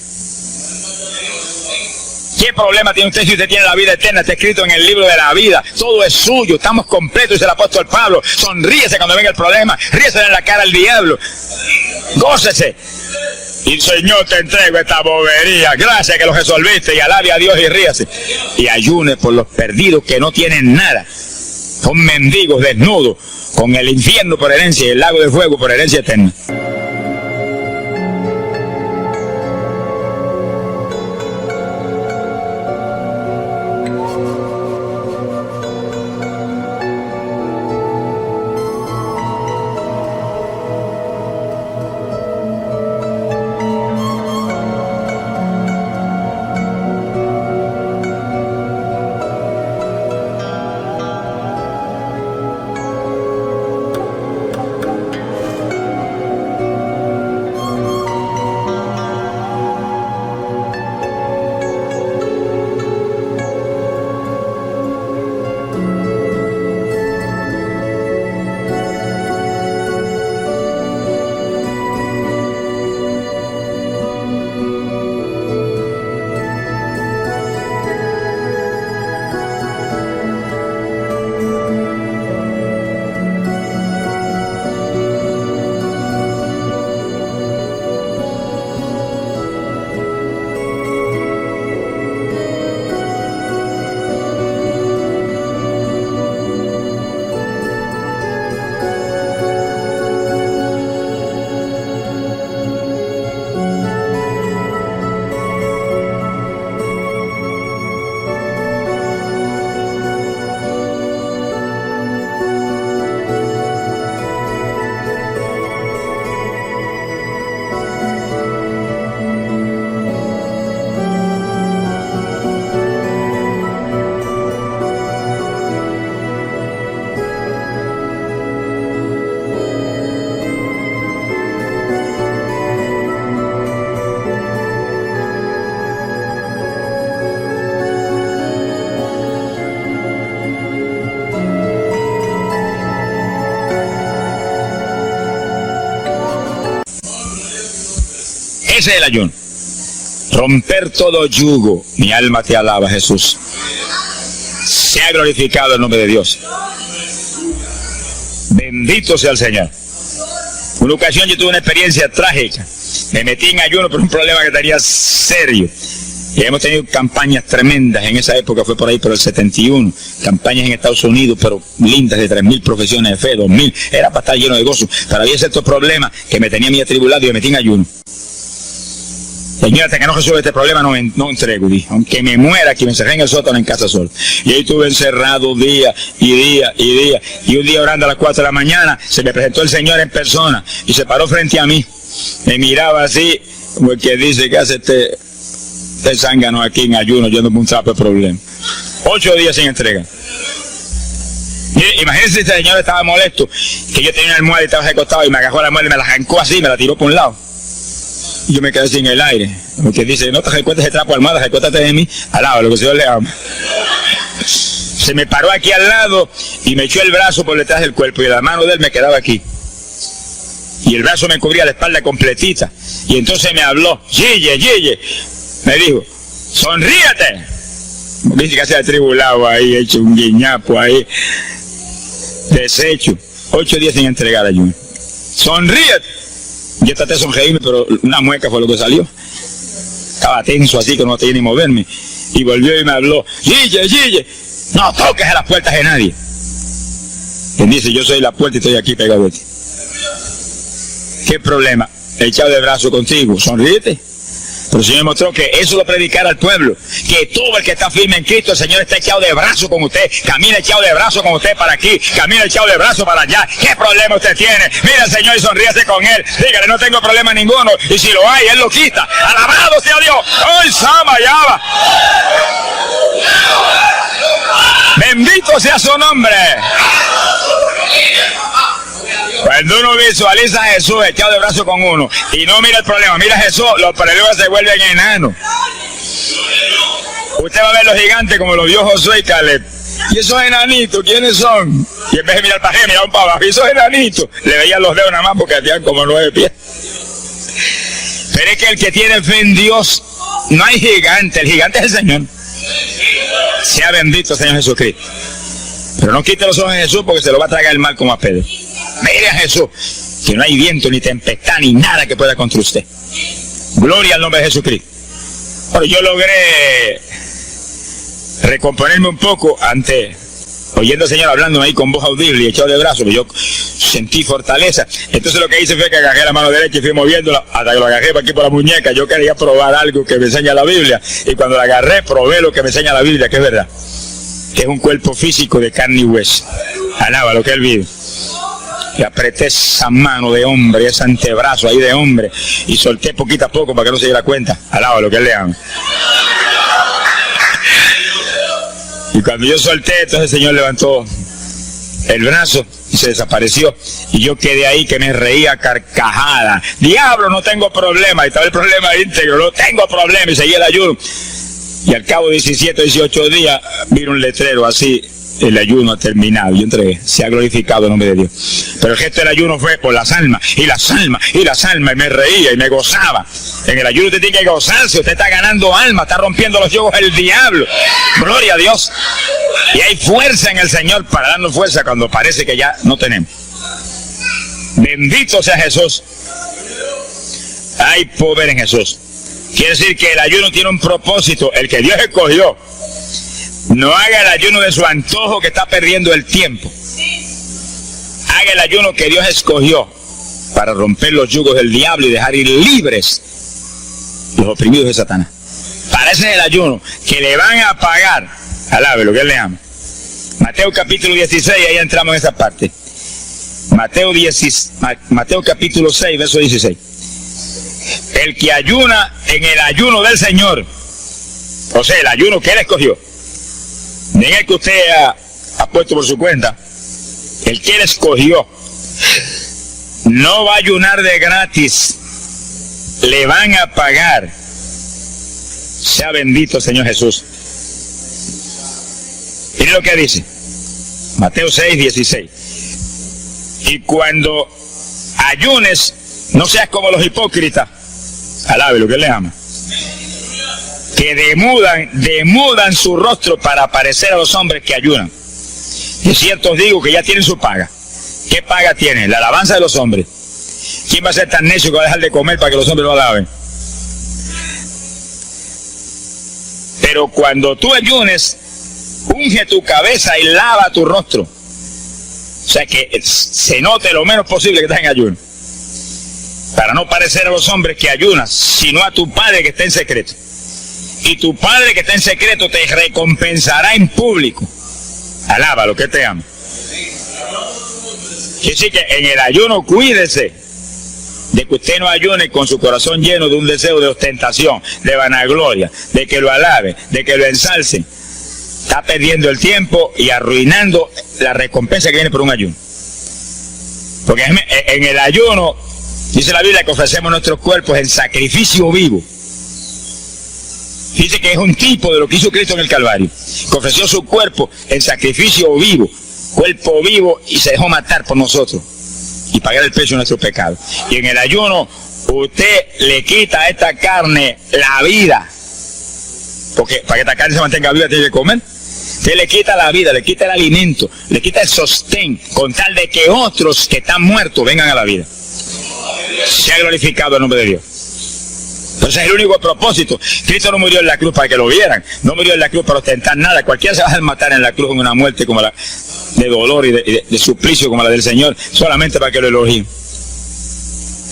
¿Qué problema tiene usted si usted tiene la vida eterna? Está escrito en el libro de la vida. Todo es suyo. Estamos completos, dice el apóstol Pablo. Sonríese cuando venga el problema. Ríese en la cara al diablo. Gócese. Y Señor, te entrego esta bobería. Gracias que lo resolviste. Y alabe a Dios y ríase. Y ayune por los perdidos que no tienen nada. Son mendigos, desnudos, con el infierno por herencia y el lago de fuego por herencia eterna. Ese es el ayuno. romper todo yugo. Mi alma te alaba, Jesús. Sea glorificado el nombre de Dios. Bendito sea el Señor. Una ocasión yo tuve una experiencia trágica. Me metí en ayuno por un problema que tenía serio. Y hemos tenido campañas tremendas. En esa época fue por ahí, por el 71. Campañas en Estados Unidos, pero lindas, de 3.000 profesiones de fe, 2.000. Era para estar lleno de gozo. Pero había ciertos problemas que me tenía muy atribulado y me metí en ayuno. Señor, hasta que no resuelva este problema no entrego. Dije, aunque me muera, que me encerré en el sótano en casa solo. Y ahí estuve encerrado día y día y día. Y un día orando a las 4 de la mañana, se me presentó el Señor en persona y se paró frente a mí. Me miraba así, como el que dice que hace este zángano aquí en ayuno, yo no me un trapo de problema. 8 días sin entrega. Mire, imagínense si este señor estaba molesto, que yo tenía una almohada y estaba recostado y me agarró la almohada y me la arrancó así, me la tiró por un lado. Y yo me quedé sin el aire. Porque dice, no te recuestes de trapo de almohada, recuéstate de mí al lado, lo que el Señor le ama. Se me paró aquí al lado y me echó el brazo por detrás del cuerpo y la mano de él me quedaba aquí. Y el brazo me cubría la espalda completita. Y entonces me habló, Gille, me dijo, sonríete. Viste que se ha atribulado ahí, hecho un guiñapo ahí, deshecho. 8 días sin entregar ayuno. Sonríete. Yo traté de sonreírme, pero una mueca fue lo que salió. Estaba tenso así que no podía ni moverme. Y volvió y me habló, Gille, no toques a las puertas de nadie. Él dice, yo soy la puerta y estoy aquí pegado de ti. ¿Qué problema? Echado de brazo contigo, sonríete. Pero el Señor me mostró que eso lo predicara al pueblo, que todo el que está firme en Cristo, el Señor está echado de brazo con usted, camina echado de brazo con usted para aquí, camina echado de brazo para allá. ¿Qué problema usted tiene? Mira al Señor y sonríase con Él, dígale, no tengo problema ninguno, y si lo hay, Él lo quita. Alabado sea Dios. ¡Ay, Sama, Yaba! Bendito sea su nombre. Cuando uno visualiza a Jesús echado de brazo con uno y no mira el problema, mira a Jesús, los problemas se vuelven enanos. Usted va a ver los gigantes como los vio Josué y Caleb. ¿Y esos enanitos quiénes son? Y en vez de mirar para arriba, miraban para abajo. ¿Y esos enanitos? Le veían los dedos nada más porque hacían como 9 pies. Pero es que el que tiene fe en Dios, no hay gigante, el gigante es el Señor. Sea bendito el Señor Jesucristo. Pero no quite los ojos de Jesús porque se lo va a tragar el mal como a Pedro. Mire a Jesús, que no hay viento, ni tempestad, ni nada que pueda contra usted. Gloria al nombre de Jesucristo. Pero yo logré recomponerme un poco oyendo al Señor hablando ahí con voz audible y echado de brazos, que yo sentí fortaleza. Entonces lo que hice fue que agarré la mano derecha y fui moviéndola hasta que lo agarré por aquí por la muñeca. Yo quería probar algo que me enseña la Biblia, y cuando la agarré probé lo que me enseña la Biblia, que es verdad, que es un cuerpo físico de carne y hueso. Alaba lo que él vive. Y apreté esa mano de hombre, ese antebrazo ahí de hombre, y solté poquito a poco para que no se diera cuenta. Alaba lo que él le ama. Y cuando yo solté, entonces el Señor levantó el brazo y se desapareció. Y yo quedé ahí que me reía carcajada. Diablo, no tengo problema. Y estaba el problema íntegro, no tengo problema. Y seguí el ayuno. Y al cabo de 17, 18 días, vino un letrero así, el ayuno ha terminado. Yo entregué, se ha glorificado el nombre de Dios. Pero el gesto del ayuno fue por las almas, y las almas, y las almas, y me reía y me gozaba. En el ayuno usted tiene que gozarse, usted está ganando almas, está rompiendo los yugos del diablo. Gloria a Dios. Y hay fuerza en el Señor para darnos fuerza cuando parece que ya no tenemos. Bendito sea Jesús. Hay poder en Jesús. Quiere decir que el ayuno tiene un propósito, el que Dios escogió. No haga el ayuno de su antojo, que está perdiendo el tiempo. Haga el ayuno que Dios escogió para romper los yugos del diablo y dejar ir libres los oprimidos de Satanás. Para ese es el ayuno que le van a pagar. Alabe lo que él le ama. Mateo capítulo 16, ahí entramos en esa parte. Mateo capítulo 6, verso 16. El que ayuna en el ayuno del Señor, o sea, el ayuno que él escogió, en el que usted ha puesto por su cuenta, el que él escogió, no va a ayunar de gratis, le van a pagar. Sea bendito el Señor Jesús. Mire lo que dice Mateo 6, 16. Y cuando ayunes, no seas como los hipócritas. Alabe lo que él le ama. que demudan su rostro para parecer a los hombres que ayunan. De cierto os digo que ya tienen su paga. ¿Qué paga tienen? La alabanza de los hombres. ¿Quién va a ser tan necio que va a dejar de comer para que los hombres lo alaben? Pero cuando tú ayunes, unge tu cabeza y lava tu rostro. O sea, que se note lo menos posible que estás en ayuno. Para no parecer a los hombres que ayunas, sino a tu Padre que está en secreto. Y tu Padre que está en secreto te recompensará en público. Alaba lo que te ama. Quiere decir que en el ayuno cuídese de que usted no ayune con su corazón lleno de un deseo de ostentación, de vanagloria, de que lo alabe, de que lo ensalce. Está perdiendo el tiempo y arruinando la recompensa que viene por un ayuno. Porque en el ayuno, dice la Biblia que ofrecemos nuestros cuerpos en sacrificio vivo. Dice que es un tipo de lo que hizo Cristo en el Calvario, que ofreció su cuerpo en sacrificio vivo, cuerpo vivo, y se dejó matar por nosotros y pagar el precio de nuestro pecado. Y en el ayuno usted le quita a esta carne la vida, porque para que esta carne se mantenga viva tiene que comer. Usted le quita la vida, le quita el alimento, le quita el sostén, con tal de que otros que están muertos vengan a la vida. Sea glorificado el nombre de Dios. Entonces es el único propósito. Cristo no murió en la cruz para que lo vieran, no murió en la cruz para ostentar nada. Cualquiera se va a matar en la cruz en una muerte como la de dolor y de suplicio como la del Señor, solamente para que lo elogien.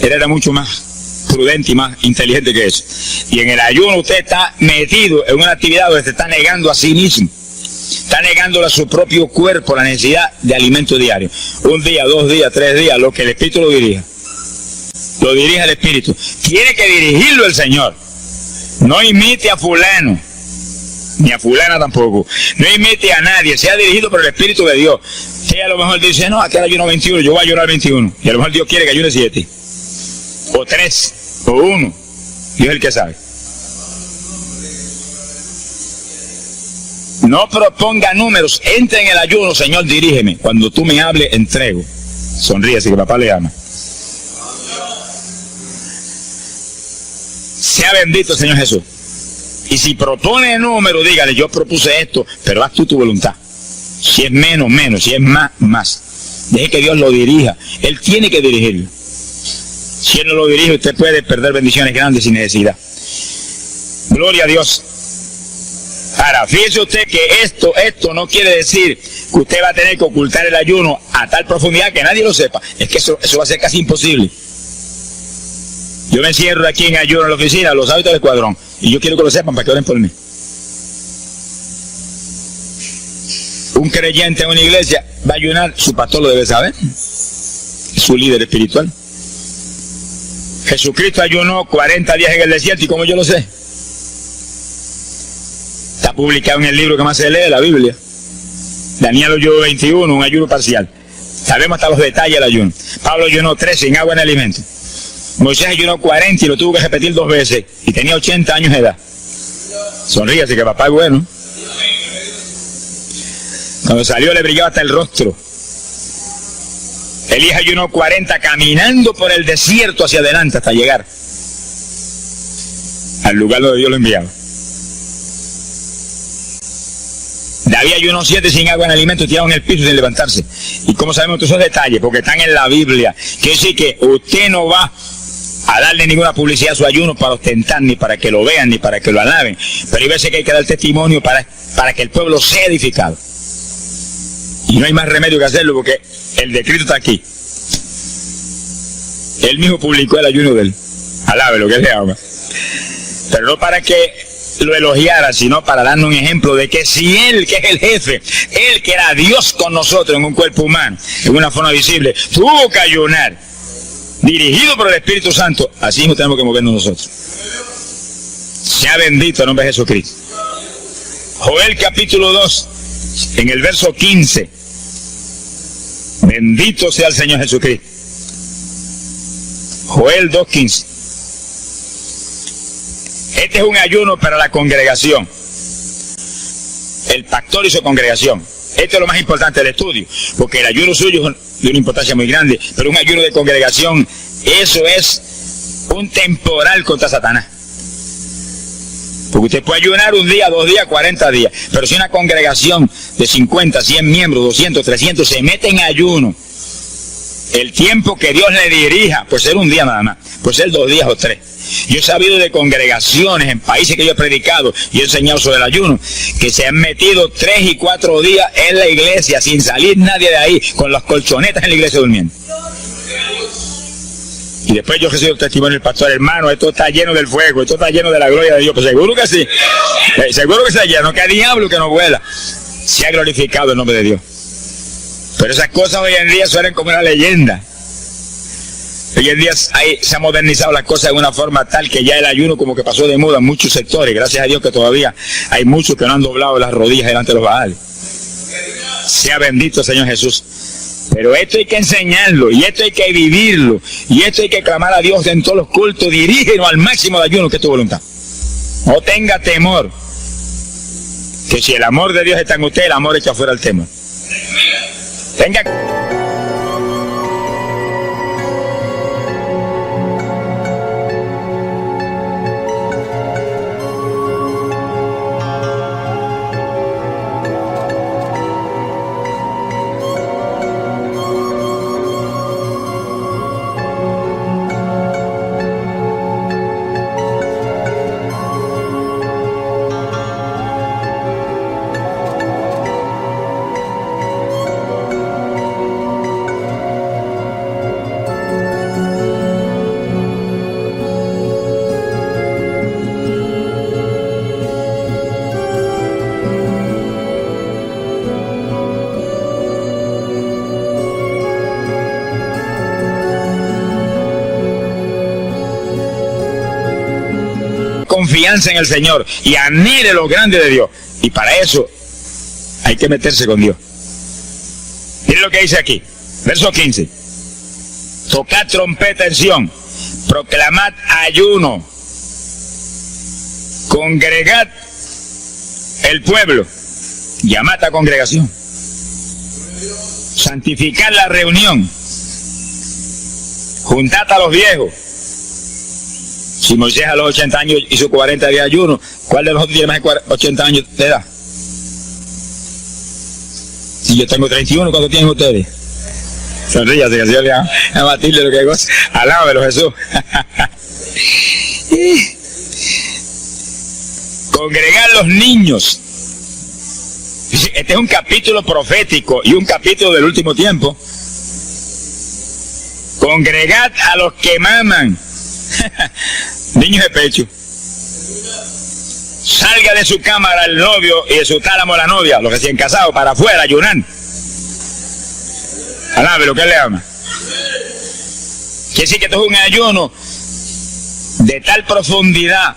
Él era mucho más prudente y más inteligente que eso. Y en el ayuno usted está metido en una actividad donde se está negando a sí mismo, está negándole a su propio cuerpo la necesidad de alimento diario. Un día, 2 días, 3 días, lo que el Espíritu lo dirija. Lo dirige el Espíritu. Tiene que dirigirlo el Señor. No imite a fulano, ni a fulana tampoco. No imite a nadie. Sea dirigido por el Espíritu de Dios. Que a lo mejor dice, no, aquel ayuno 21, yo voy a ayunar 21. Y a lo mejor Dios quiere que ayune 7. O 3, o 1. Dios es el que sabe. No proponga números. Entre en el ayuno, Señor, dirígeme. Cuando tú me hables, entrego. Sonríe, así que papá le ama. Sea bendito, Señor Jesús. Y si propone número, dígale, yo propuse esto, pero haz tú tu voluntad. Si es menos, menos. Si es más, más. Deje que Dios lo dirija. Él tiene que dirigirlo. Si Él no lo dirige, usted puede perder bendiciones grandes sin necesidad. Gloria a Dios. Ahora, fíjese usted que esto no quiere decir que usted va a tener que ocultar el ayuno a tal profundidad que nadie lo sepa. Es que eso va a ser casi imposible. Yo me encierro aquí en ayuno en la oficina, los hábitos del escuadrón, y yo quiero que lo sepan para que oren por mí. Un creyente en una iglesia va a ayunar, su pastor lo debe saber, es su líder espiritual. Jesucristo ayunó 40 días en el desierto, ¿y cómo yo lo sé? Está publicado en el libro que más se lee, la Biblia. Daniel ayunó 21, un ayuno parcial. Sabemos hasta los detalles del ayuno. Pablo ayunó 3 sin agua ni alimento. Moisés ayunó 40 y lo tuvo que repetir 2 veces. Y tenía 80 años de edad. Sonríe, así que papá es bueno. Cuando salió le brillaba hasta el rostro. Elías ayunó 40 caminando por el desierto hacia adelante hasta llegar al lugar donde Dios lo enviaba. David ayunó 7 sin agua ni alimento, tirado en el piso sin levantarse. ¿Y cómo sabemos todos esos detalles? Porque están en la Biblia. Quiere decir que usted no va a darle ninguna publicidad a su ayuno para ostentar, ni para que lo vean, ni para que lo alaben. Pero hay veces que hay que dar testimonio para que el pueblo sea edificado. Y no hay más remedio que hacerlo porque el decreto está aquí. Él mismo publicó el ayuno de él. Alabe lo que él le ama. Pero no para que lo elogiara, sino para darnos un ejemplo de que si Él, que es el jefe, Él que era Dios con nosotros en un cuerpo humano, en una forma visible, tuvo que ayunar, dirigido por el Espíritu Santo, así mismo tenemos que movernos nosotros. Sea bendito el nombre de Jesucristo. Joel capítulo 2, en el verso 15. Bendito sea el Señor Jesucristo. Joel 2:15. Este es un ayuno para la congregación. El pastor y su congregación. Esto es lo más importante del estudio, porque el ayuno suyo es de una importancia muy grande, pero un ayuno de congregación, eso es un temporal contra Satanás. Porque usted puede ayunar un día, 2 días, 40 días. Pero si una congregación de 50, 100 miembros, 200, 300 se mete en ayuno, el tiempo que Dios le dirija, puede ser un día nada más, puede ser 2 días o 3. Yo he sabido de congregaciones en países que yo he predicado y he enseñado sobre el ayuno, que se han metido 3 y 4 días en la iglesia sin salir nadie de ahí, con las colchonetas en la iglesia durmiendo. Y después yo recibí el testimonio del pastor: hermano, esto está lleno del fuego, esto está lleno de la gloria de Dios. Pues seguro que sí, seguro que está lleno, que hay diablo que no vuela. Se ha glorificado el nombre de Dios. Pero esas cosas hoy en día suenan como una leyenda. Hoy en día se han modernizado las cosas de una forma tal que ya el ayuno como que pasó de moda en muchos sectores. Gracias a Dios que todavía hay muchos que no han doblado las rodillas delante de los Baales. Sea bendito el Señor Jesús. Pero esto hay que enseñarlo, y esto hay que vivirlo, y esto hay que clamar a Dios en todos los cultos. Dirígenos al máximo de ayuno, que es tu voluntad. No tenga temor, que si el amor de Dios está en usted, el amor echa fuera el temor. Tenga confianza en el Señor y anhele lo grande de Dios. Y para eso hay que meterse con Dios. Miren lo que dice aquí, verso 15. Tocad trompeta en Sión, proclamad ayuno, congregad el pueblo, llamad a congregación, santificad la reunión, juntad a los viejos. Si Moisés a los 80 años hizo 40 días de ayuno, ¿cuál de nosotros tiene más de 80 años de edad? Si yo tengo 31, ¿cuánto tienen ustedes? Sonríase, que el Señor le va a batirle lo que goza. Alábelo, Jesús. Congregar los niños. Este es un capítulo profético y un capítulo del último tiempo. Congregad a los que maman. Niños de pecho. Salga de su cámara el novio y de su tálamo la novia, los recién casados, para afuera, ayunar. Alabe lo que él le ama. Quiere decir que esto es un ayuno de tal profundidad,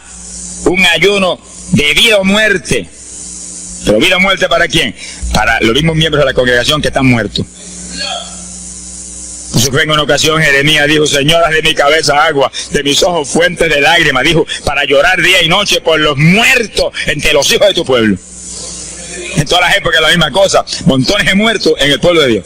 un ayuno de vida o muerte. ¿Pero vida o muerte para quién? Para los mismos miembros de la congregación que están muertos. Eso fue en una ocasión Jeremías dijo: Señor, haz de mi cabeza agua, de mis ojos fuentes de lágrimas, dijo, para llorar día y noche por los muertos entre los hijos de tu pueblo. En todas las épocas la misma cosa, montones de muertos en el pueblo de Dios.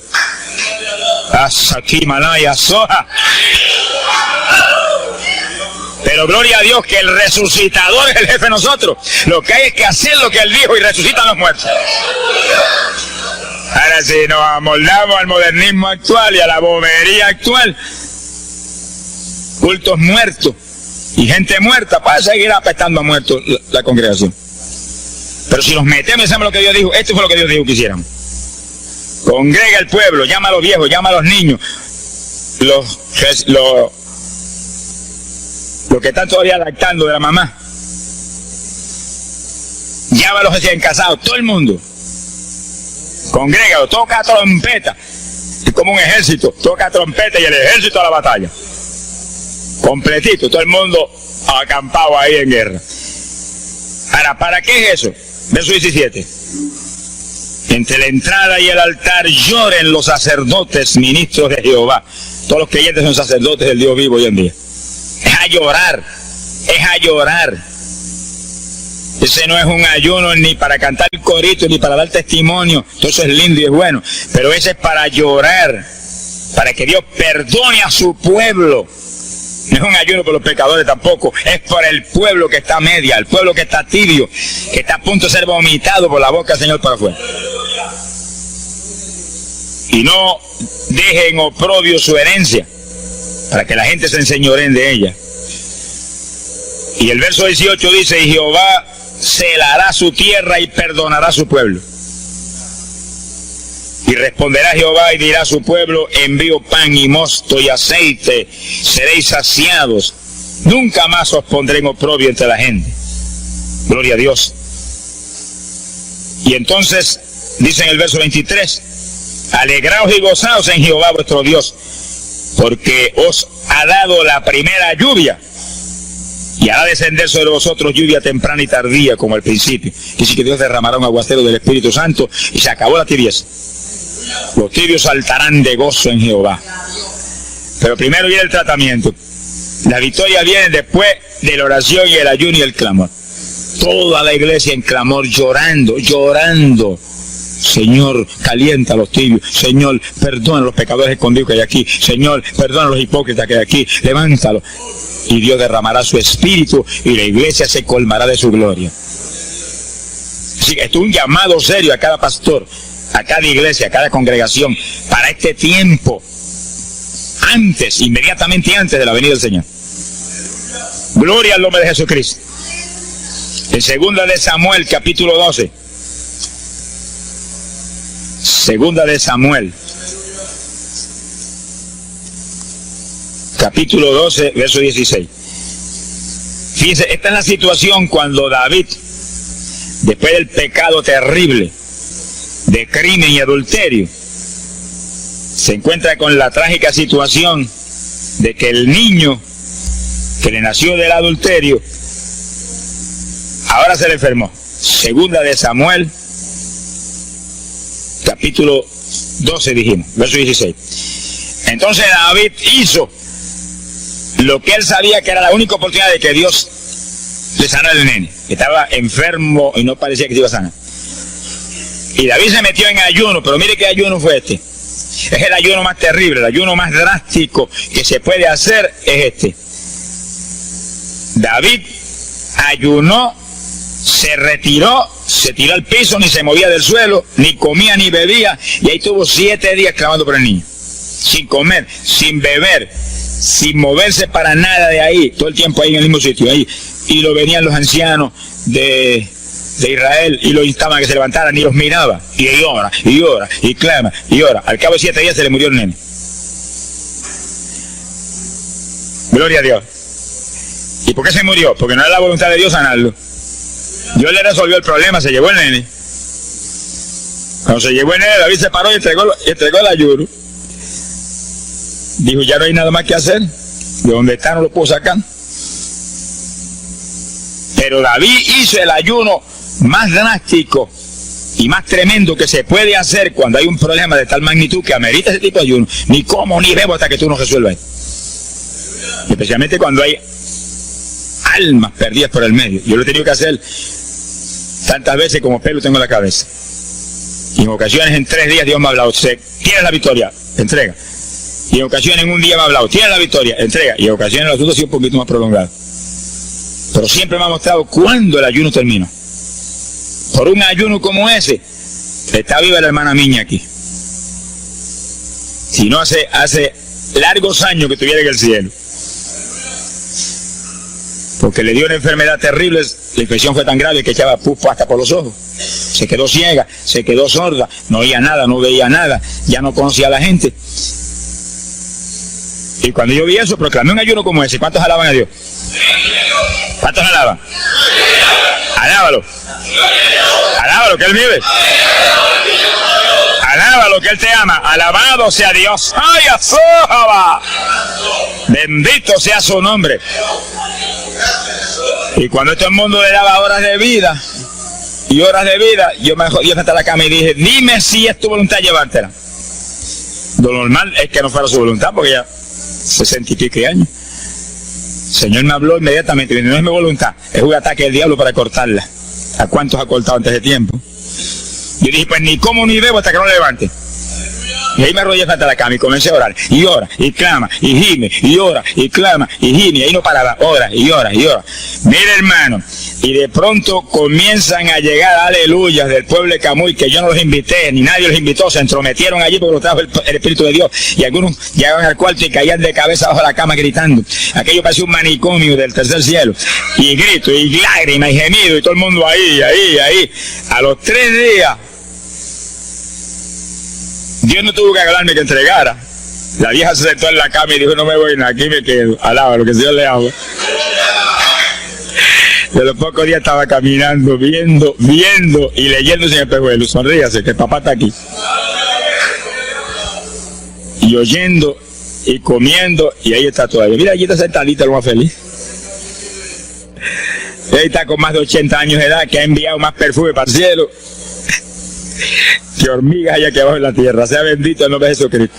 Pero gloria a Dios que el resucitador es el jefe de nosotros. Lo que hay es que hacer lo que él dijo y resucitan los muertos. Ahora si nos amoldamos al modernismo actual y a la bobería actual, cultos muertos y gente muerta, para seguir apestando a muertos la congregación. Pero si nos metemos y hacemos lo que Dios dijo, esto fue lo que Dios dijo que hiciéramos. Congrega el pueblo, llama a los viejos, llama a los niños, los que están todavía lactando de la mamá, llama a los recién casados, todo el mundo. Congrégalo, toca trompeta. Es como un ejército, toca trompeta y el ejército a la batalla. Completito, todo el mundo acampado ahí en guerra. Ahora, ¿para qué es eso? Verso 17. Entre la entrada y el altar lloren los sacerdotes, ministros de Jehová. Todos los creyentes son sacerdotes del Dios vivo hoy en día. Es a llorar, es a llorar. Ese no es un ayuno ni para cantar el corito, ni para dar testimonio. Todo eso es lindo y es bueno. Pero ese es para llorar, para que Dios perdone a su pueblo. No es un ayuno por los pecadores tampoco, es por el pueblo que está a media, el pueblo que está tibio, que está a punto de ser vomitado por la boca del Señor para afuera. Y no dejen oprobio su herencia, para que la gente se enseñoreen de ella. Y el verso 18 dice, y Jehová celará su tierra y perdonará a su pueblo. Y responderá Jehová y dirá a su pueblo, envío pan y mosto y aceite, seréis saciados. Nunca más os pondré en oprobio entre la gente. Gloria a Dios. Y entonces, dice en el verso 23, alegraos y gozaos en Jehová vuestro Dios, porque os ha dado la primera lluvia, y hará descender sobre vosotros lluvia temprana y tardía como al principio. Dice que Dios derramará un aguacero del Espíritu Santo y se acabó la tibieza. Los tibios saltarán de gozo en Jehová. Pero primero viene el tratamiento. La victoria viene después de la oración y el ayuno y el clamor. Toda la iglesia en clamor, llorando, llorando. Señor, calienta a los tibios. Señor, perdona a los pecadores escondidos que hay aquí. Señor, perdona a los hipócritas que hay aquí. Levántalos. Y Dios derramará su espíritu y la iglesia se colmará de su gloria. Así que esto es un llamado serio a cada pastor, a cada iglesia, a cada congregación, para este tiempo, antes, inmediatamente antes de la venida del Señor. Gloria al nombre de Jesucristo. En 2 de Samuel, capítulo 12. 2 de Samuel, capítulo 12, verso 16. Fíjense, esta es la situación cuando David, después del pecado terrible de crimen y adulterio, se encuentra con la trágica situación de que el niño que le nació del adulterio ahora se le enfermó. 2 de Samuel, capítulo 12 dijimos, verso 16. Entonces David hizo lo que él sabía que era la única oportunidad de que Dios le sanara al nene, que estaba enfermo y no parecía que se iba a sanar. Y David se metió en ayuno, pero mire qué ayuno fue este. Es el ayuno más terrible, el ayuno más drástico que se puede hacer es este. David ayunó, se retiró, se tiró al piso, ni se movía del suelo, ni comía ni bebía, y ahí tuvo 7 días clamando por el niño, sin comer, sin beber, sin moverse para nada de ahí, todo el tiempo ahí en el mismo sitio, ahí. Y lo venían los ancianos de Israel y lo instaban a que se levantaran y los miraba, y llora, y llora, y clama, y llora. Al cabo de 7 días se le murió el nene. Gloria a Dios. ¿Y por qué se murió? Porque no era la voluntad de Dios sanarlo. Dios le resolvió el problema, se llevó el nene. Cuando se llevó el nene, David se paró y entregó el ayuno. Dijo, ya no hay nada más que hacer. De donde está no lo puedo sacar. Pero David hizo el ayuno más drástico y más tremendo que se puede hacer cuando hay un problema de tal magnitud que amerita ese tipo de ayuno. Ni como ni bebo hasta que tú no resuelvas. Especialmente cuando hay almas perdidas por el medio. Yo lo he tenido que hacer tantas veces como pelo tengo en la cabeza. Y en ocasiones en 3 días Dios me ha hablado, tienes la victoria, entrega. Y en ocasiones en un día me ha hablado, tienes la victoria, entrega. Y en ocasiones el asunto ha sido un poquito más prolongado. Pero siempre me ha mostrado cuándo el ayuno terminó. Por un ayuno como ese, está viva la hermana Miña aquí. Si no, hace largos años que estuviera en el cielo. Porque le dio una enfermedad terrible, la infección fue tan grave que echaba pus hasta por los ojos. Se quedó ciega, se quedó sorda, no oía nada, no veía nada, ya no conocía a la gente. Y cuando yo vi eso, proclamé un ayuno como ese. ¿Cuántos alaban a Dios? ¿Cuántos alaban? Alábalo. Alábalo, que Él vive. Alábalo, que Él te ama. Alabado sea Dios. ¡Ay, azójaba! Bendito sea su nombre. Y cuando todo el mundo le daba horas de vida y horas de vida, yo me jodí hasta la cama y dije, dime si es tu voluntad llevártela. Lo normal es que no fuera su voluntad, porque ya 60 y pico años. El Señor me habló inmediatamente, y no es mi voluntad, es un ataque del diablo para cortarla. ¿A cuántos ha cortado antes de tiempo? Yo dije, pues ni como ni bebo hasta que no levante. Y ahí me arrodillé frente a la cama y comencé a orar. Y ora, y clama, y gime, y ora, y clama, y gime. Y ahí no paraba, ora, y ora, y ora. Mira, hermano, y de pronto comienzan a llegar aleluyas del pueblo de Camuy, que yo no los invité, ni nadie los invitó, se entrometieron allí porque los trajo el Espíritu de Dios. Y algunos llegaban al cuarto y caían de cabeza bajo la cama gritando. Aquello parecía un manicomio del tercer cielo. Y grito, y lágrimas, y gemido, y todo el mundo ahí. A los 3 días, Dios no tuvo que hablarme que entregara. La vieja se sentó en la cama y dijo, no me voy, aquí me quedo. Alaba lo que el Señor le ama. De los pocos días estaba caminando, viendo y leyéndose en el espejuelo. Sonríase, que el papá está aquí. Y oyendo y comiendo, y ahí está todavía. Mira, allí está sentadita, lo más feliz. Él está con más de 80 años de edad, que ha enviado más perfume para el cielo que hormigas hay aquí abajo en la tierra. Sea bendito el nombre de Jesucristo.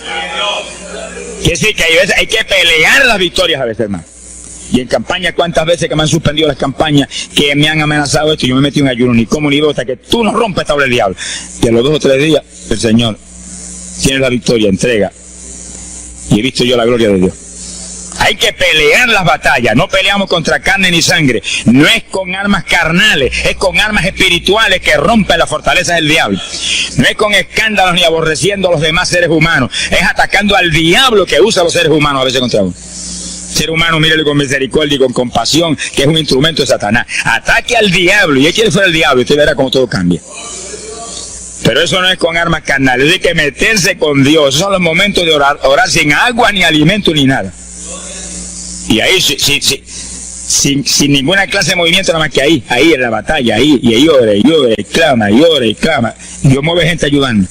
Quiere decir que hay que pelear las victorias a veces, hermano. Y en campaña, ¿cuántas veces que me han suspendido las campañas, que me han amenazado esto? Yo me metí en ayuno, ni como ni bebo, hasta que tú no rompes esta obra del diablo. Y a los 2 o 3 días, el Señor tiene la victoria, entrega. Y he visto yo la gloria de Dios. Hay que pelear las batallas. No peleamos contra carne ni sangre. No es con armas carnales, es con armas espirituales que rompen las fortalezas del diablo. No es con escándalos ni aborreciendo a los demás seres humanos. Es atacando al diablo que usa a los seres humanos a veces contra uno. Ser humano, mírele con misericordia y con compasión, que es un instrumento de Satanás. Ataque al diablo y échale fuera al diablo y usted verá cómo todo cambia. Pero eso no es con armas carnales, hay que meterse con Dios. Esos son los momentos de orar sin agua, ni alimento, ni nada. Y ahí, sin ninguna clase de movimiento, nada más que ahí en la batalla, y ahí ora, y clama, y clama. Dios mueve gente ayudando.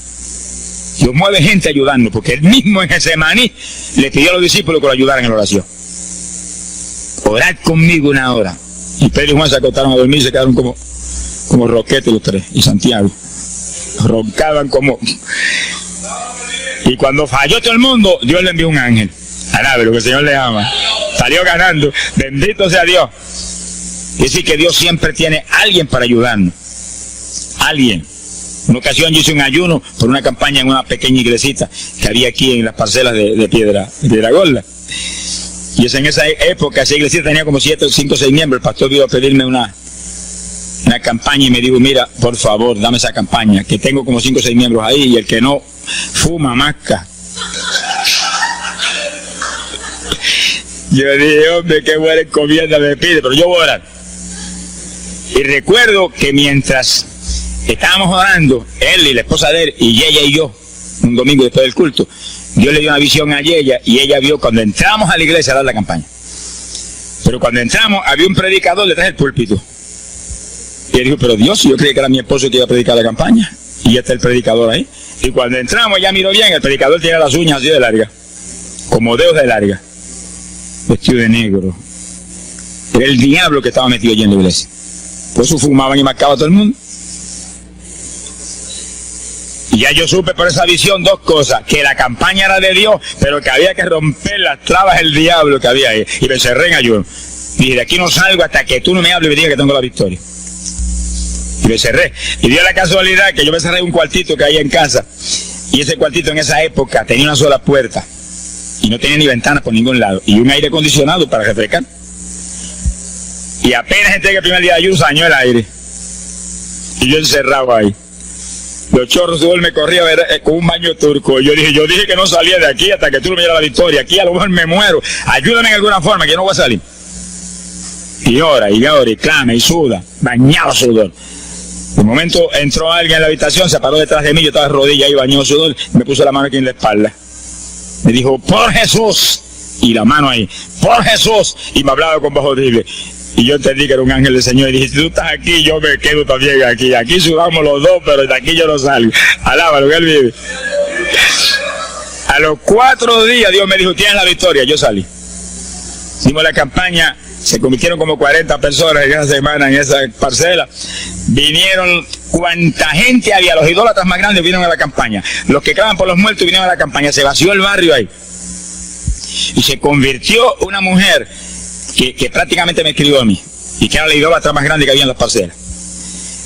Dios mueve gente ayudando, porque él mismo en Getsemaní le pidió a los discípulos que lo ayudaran en la oración. Orad conmigo 1 hora. Y Pedro y Juan se acostaron a dormir y se quedaron como roquetes los 3, y Santiago. Roncaban como... Y cuando falló todo el mundo, Dios le envió un ángel. Alabe lo que el Señor le ama. Salió ganando. Bendito sea Dios. Es decir, que Dios siempre tiene alguien para ayudarnos. Alguien. Una ocasión yo hice un ayuno por una campaña en una pequeña iglesita que había aquí en las parcelas de Piedra Gorda. Y es en esa época, esa iglesita tenía como 5 o 6 miembros. El pastor vino a pedirme una campaña y me dijo, mira, por favor, dame esa campaña, que tengo como 5 o 6 miembros ahí, y el que no fuma, masca. Yo dije, hombre, qué buena encomienda me pide, pero yo voy a orar. Y recuerdo que mientras estábamos orando, él y la esposa de él, y ella y yo, un domingo después del culto, Dios le dio una visión a ella, y ella vio cuando entramos a la iglesia a dar la campaña. Pero cuando entramos, había un predicador detrás del púlpito. Y él dijo, pero Dios, yo creí que era mi esposo que iba a predicar la campaña. Y ya está el predicador ahí. Y cuando entramos, ya miró bien, el predicador tiene las uñas así de larga, como dedos de larga, vestido de negro. Era el diablo que estaba metido allí en la iglesia. Por eso fumaban y marcaban a todo el mundo. Y ya yo supe por esa visión 2 cosas: que la campaña era de Dios, pero que había que romper las trabas del diablo que había ahí. Y me cerré en ayuno. Dije, de aquí no salgo hasta que tú no me hables y me digas que tengo la victoria. Y me cerré. Y dio la casualidad que yo me cerré en un cuartito que hay en casa. Y ese cuartito en esa época tenía una sola puerta. Y no tenía ni ventanas por ningún lado. Y un aire acondicionado para refrescar. Y apenas entré el primer día de ayuno, se dañó el aire. Y yo encerrado ahí. Los chorros de me corría con un baño turco. Y yo dije que no salía de aquí hasta que tú no me dieras la victoria. Aquí a lo mejor me muero. Ayúdame en alguna forma, que yo no voy a salir. Y ora, y clama, y suda. Bañado sudor. De momento entró alguien en la habitación, se paró detrás de mí, yo estaba de rodillas ahí, bañado sudor, me puso la mano aquí en la espalda. Me dijo, por Jesús. Y la mano ahí, por Jesús. Y me hablaba con voz horrible. Y yo entendí que era un ángel del Señor. Y dije, si tú estás aquí, yo me quedo también aquí. Aquí sudamos los dos, pero de aquí yo no salgo. Alábalo, que él vive. A los 4 días Dios me dijo, tienes la victoria. Yo salí. Hicimos la campaña, se convirtieron como 40 personas en esa semana en esa parcela. Vinieron cuanta gente había, los idólatras más grandes vinieron a la campaña. Los que claman por los muertos vinieron a la campaña. Se vació el barrio ahí. Y se convirtió una mujer que prácticamente me escribió a mí, y que era la idólatra más grande que había en las parcelas.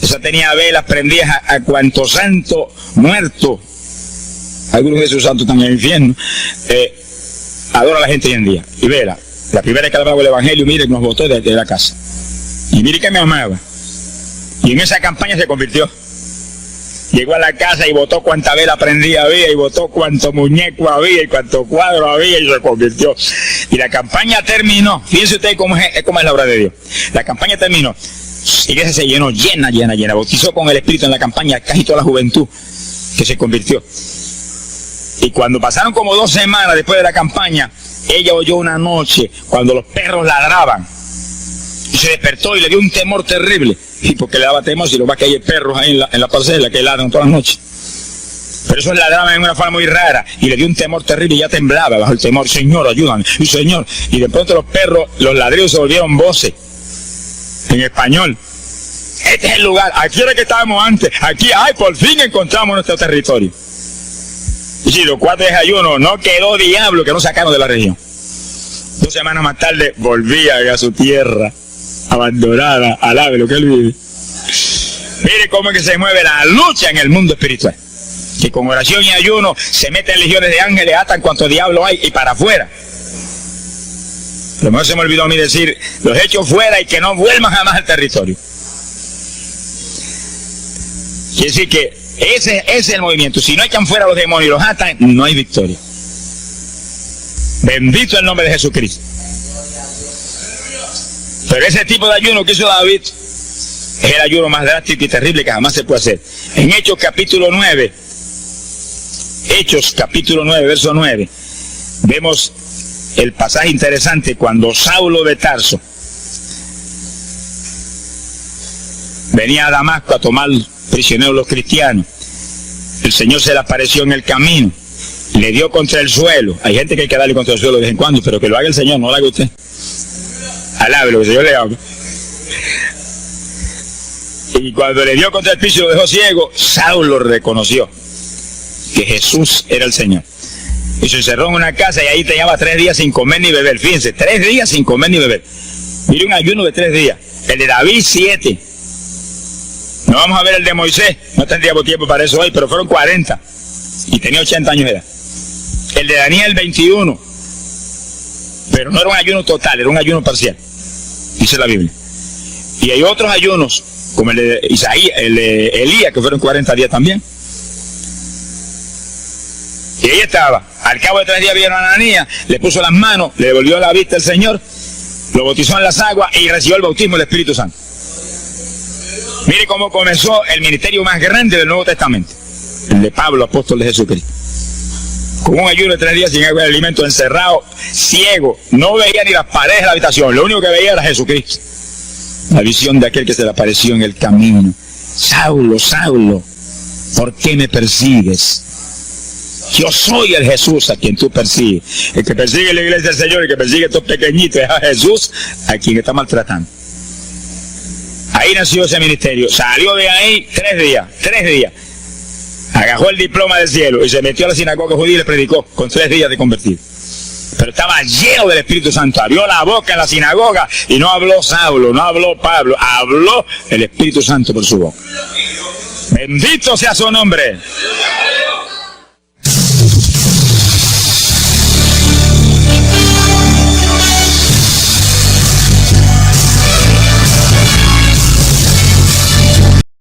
Esa tenía velas prendidas a cuanto santo muerto algunos de esos santos están en el infierno, adora a la gente hoy en día. Y vela, la primera vez que hablaba el evangelio, mire, nos botó de la casa. Y mire que me amaba. Y en esa campaña se convirtió. Llegó a la casa y botó cuanta vela prendida había, y botó cuanto muñeco había, y cuanto cuadro había, y se convirtió. Y la campaña terminó. Fíjense ustedes cómo es la obra de Dios. La campaña terminó. La iglesia se llenó, llena. Bautizó con el Espíritu en la campaña casi toda la juventud que se convirtió. Y cuando pasaron como 2 semanas después de la campaña, ella oyó una noche cuando los perros ladraban. Y se despertó y le dio un temor terrible. Y porque le daba temor si lo va que hay perros ahí en la parcela que ladran todas las noches. Pero esos ladraban en una forma muy rara. Y le dio un temor terrible y ya temblaba bajo el temor. Señor, ayúdame. Y Señor. Y de pronto los perros, los ladridos se volvieron voces. En español. Este es el lugar. Aquí era que estábamos antes. Aquí, ay, por fin encontramos nuestro territorio. Y si los 4 días de ayuno, no quedó diablo que no sacaron de la región. 2 semanas más tarde volvían a su tierra abandonada, alabe lo que él vive. Mire cómo es que se mueve la lucha en el mundo espiritual. Que con oración y ayuno se meten legiones de ángeles, atan cuanto diablo hay y para afuera. A lo mejor se me olvidó a mí decir, los echo fuera y que no vuelvan jamás al territorio. Quiere decir que ese es el movimiento. Si no echan fuera los demonios y los atan, no hay victoria. Bendito el nombre de Jesucristo. Pero ese tipo de ayuno que hizo David es el ayuno más drástico y terrible que jamás se puede hacer. En Hechos capítulo 9, verso 9, vemos el pasaje interesante cuando Saulo de Tarso venía a Damasco a tomar prisioneros los cristianos. El Señor se le apareció en el camino, le dio contra el suelo. Hay gente que hay que darle contra el suelo de vez en cuando, pero que lo haga el Señor, no lo haga usted. Alabe lo que el Señor le haga. Y cuando le dio contra el piso y lo dejó ciego, Saulo reconoció que Jesús era el Señor. Y se encerró en una casa y ahí te llevaba 3 días sin comer ni beber. Fíjense, 3 días sin comer ni beber. Mire un ayuno de 3 días. El de David 7. No vamos a ver el de Moisés. No tendríamos tiempo para eso hoy, pero fueron 40. Y tenía 80 años de edad. El de Daniel 21. Pero no era un ayuno total, era un ayuno parcial. Dice la Biblia. Y hay otros ayunos, como el de Isaías, el de Elías, que fueron 40 días también. Y ahí estaba. Al cabo de 3 días vieron a Ananías, le puso las manos, le devolvió la vista al Señor, lo bautizó en las aguas y recibió el bautismo del Espíritu Santo. Mire cómo comenzó el ministerio más grande del Nuevo Testamento, el de Pablo, apóstol de Jesucristo. Con un ayuno de 3 días sin agua y alimento, encerrado, ciego, no veía ni las paredes de la habitación, lo único que veía era Jesucristo. La visión de aquel que se le apareció en el camino. Saulo, Saulo, ¿por qué me persigues? Yo soy el Jesús a quien tú persigues. El que persigue la iglesia del Señor, el que persigue a estos pequeñitos es a Jesús a quien está maltratando. Ahí nació ese ministerio. Salió de ahí 3 días. Agarró el diploma del cielo y se metió a la sinagoga judía y le predicó con 3 días de convertido. Pero estaba lleno del Espíritu Santo. Abrió la boca en la sinagoga y no habló Saulo, no habló Pablo, habló el Espíritu Santo por su boca. Bendito sea su nombre.